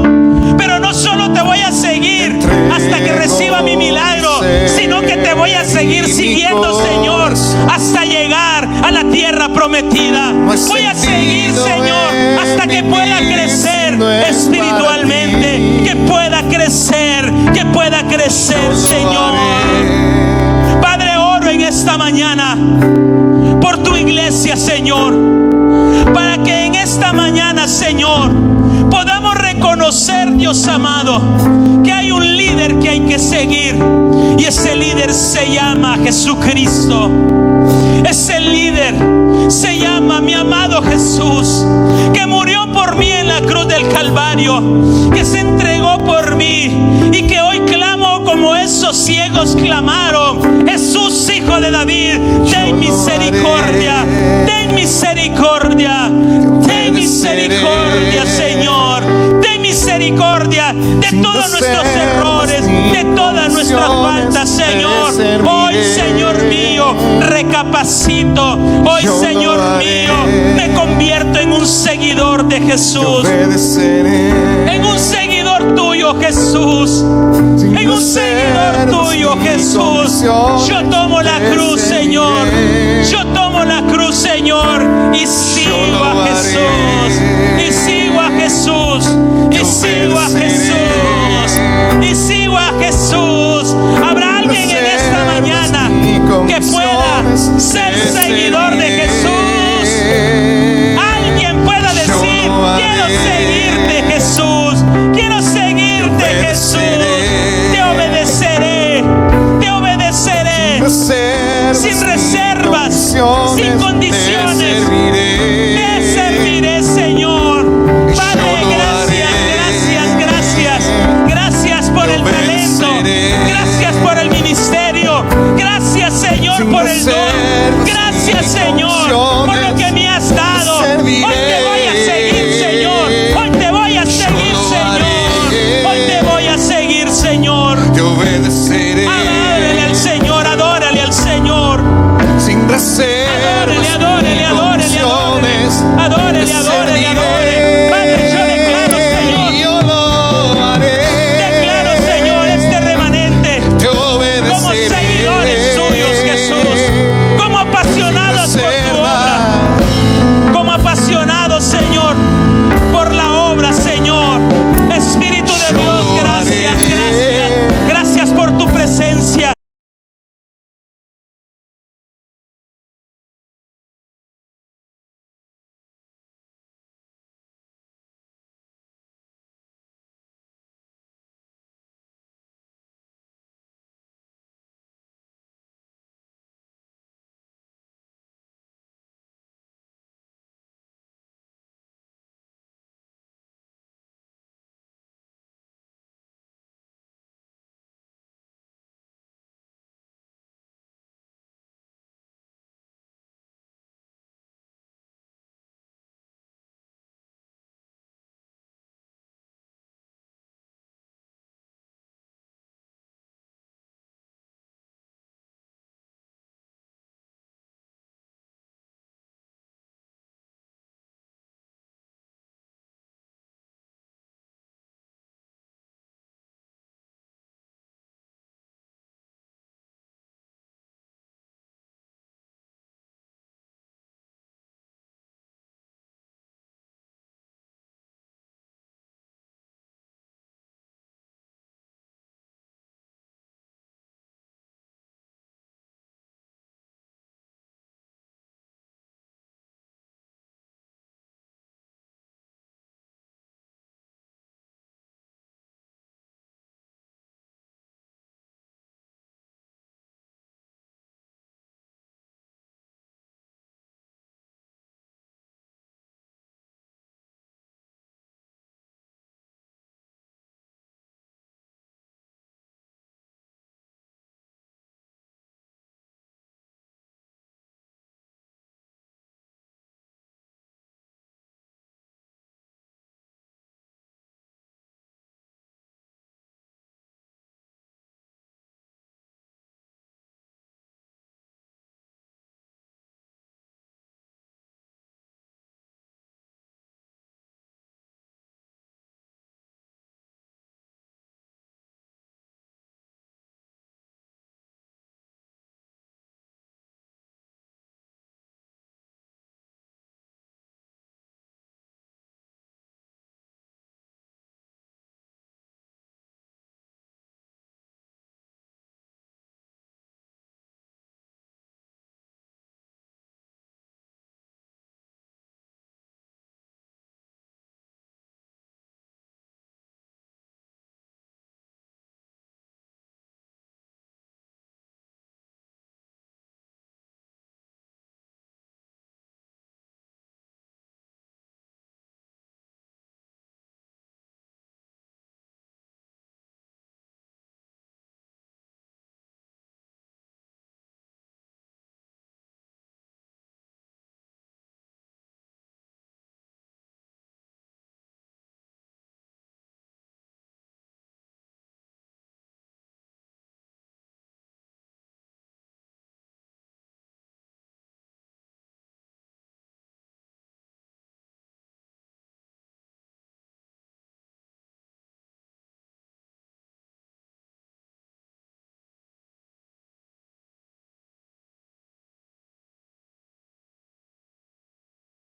[SPEAKER 1] Pero no solo te voy a seguir hasta que reciba mi milagro, sino que te voy a seguir siguiendo, Señor, hasta llegar a la tierra prometida. Voy a seguir, Señor, hasta que pueda crecer espiritualmente, que pueda crecer, Señor. Padre, oro en esta mañana por tu iglesia, Señor, para que en esta mañana, Señor, podamos reconocer, Dios amado, que hay un líder que hay que seguir, y ese líder se llama Jesucristo. Ese líder se llama mi amado Jesús, que murió por mí en la cruz del Calvario, que se entregó por mí y que hoy clamo como esos ciegos clamaron: Jesús, Hijo de David, ten misericordia, ten misericordia, ten misericordia, Señor, ten misericordia de todos nuestros errores, de todas nuestras faltas, Señor. Hoy, Señor mío, recapacito. Hoy, Señor mío, me convierto en un seguidor de Jesús, en un seguidor tuyo, Jesús, en un seguidor tuyo, Jesús. Yo tomo la cruz, Señor, yo tomo la cruz, Señor, y sigo a Jesús, y sigo a Jesús, y sigo a Jesús, y sigo a Jesús. ¿Habrá alguien en esta mañana que pueda ser seguidor de Jesús? Alguien pueda decir: quiero seguirte, Jesús, quiero seguirte, Jesús. Te obedeceré sin reservas, sin condiciones. Te serviré, Señor. Padre, gracias por el talento, gracias por el ministerio, gracias, Señor, por el don, gracias, Señor, por lo que me has dado. Hoy te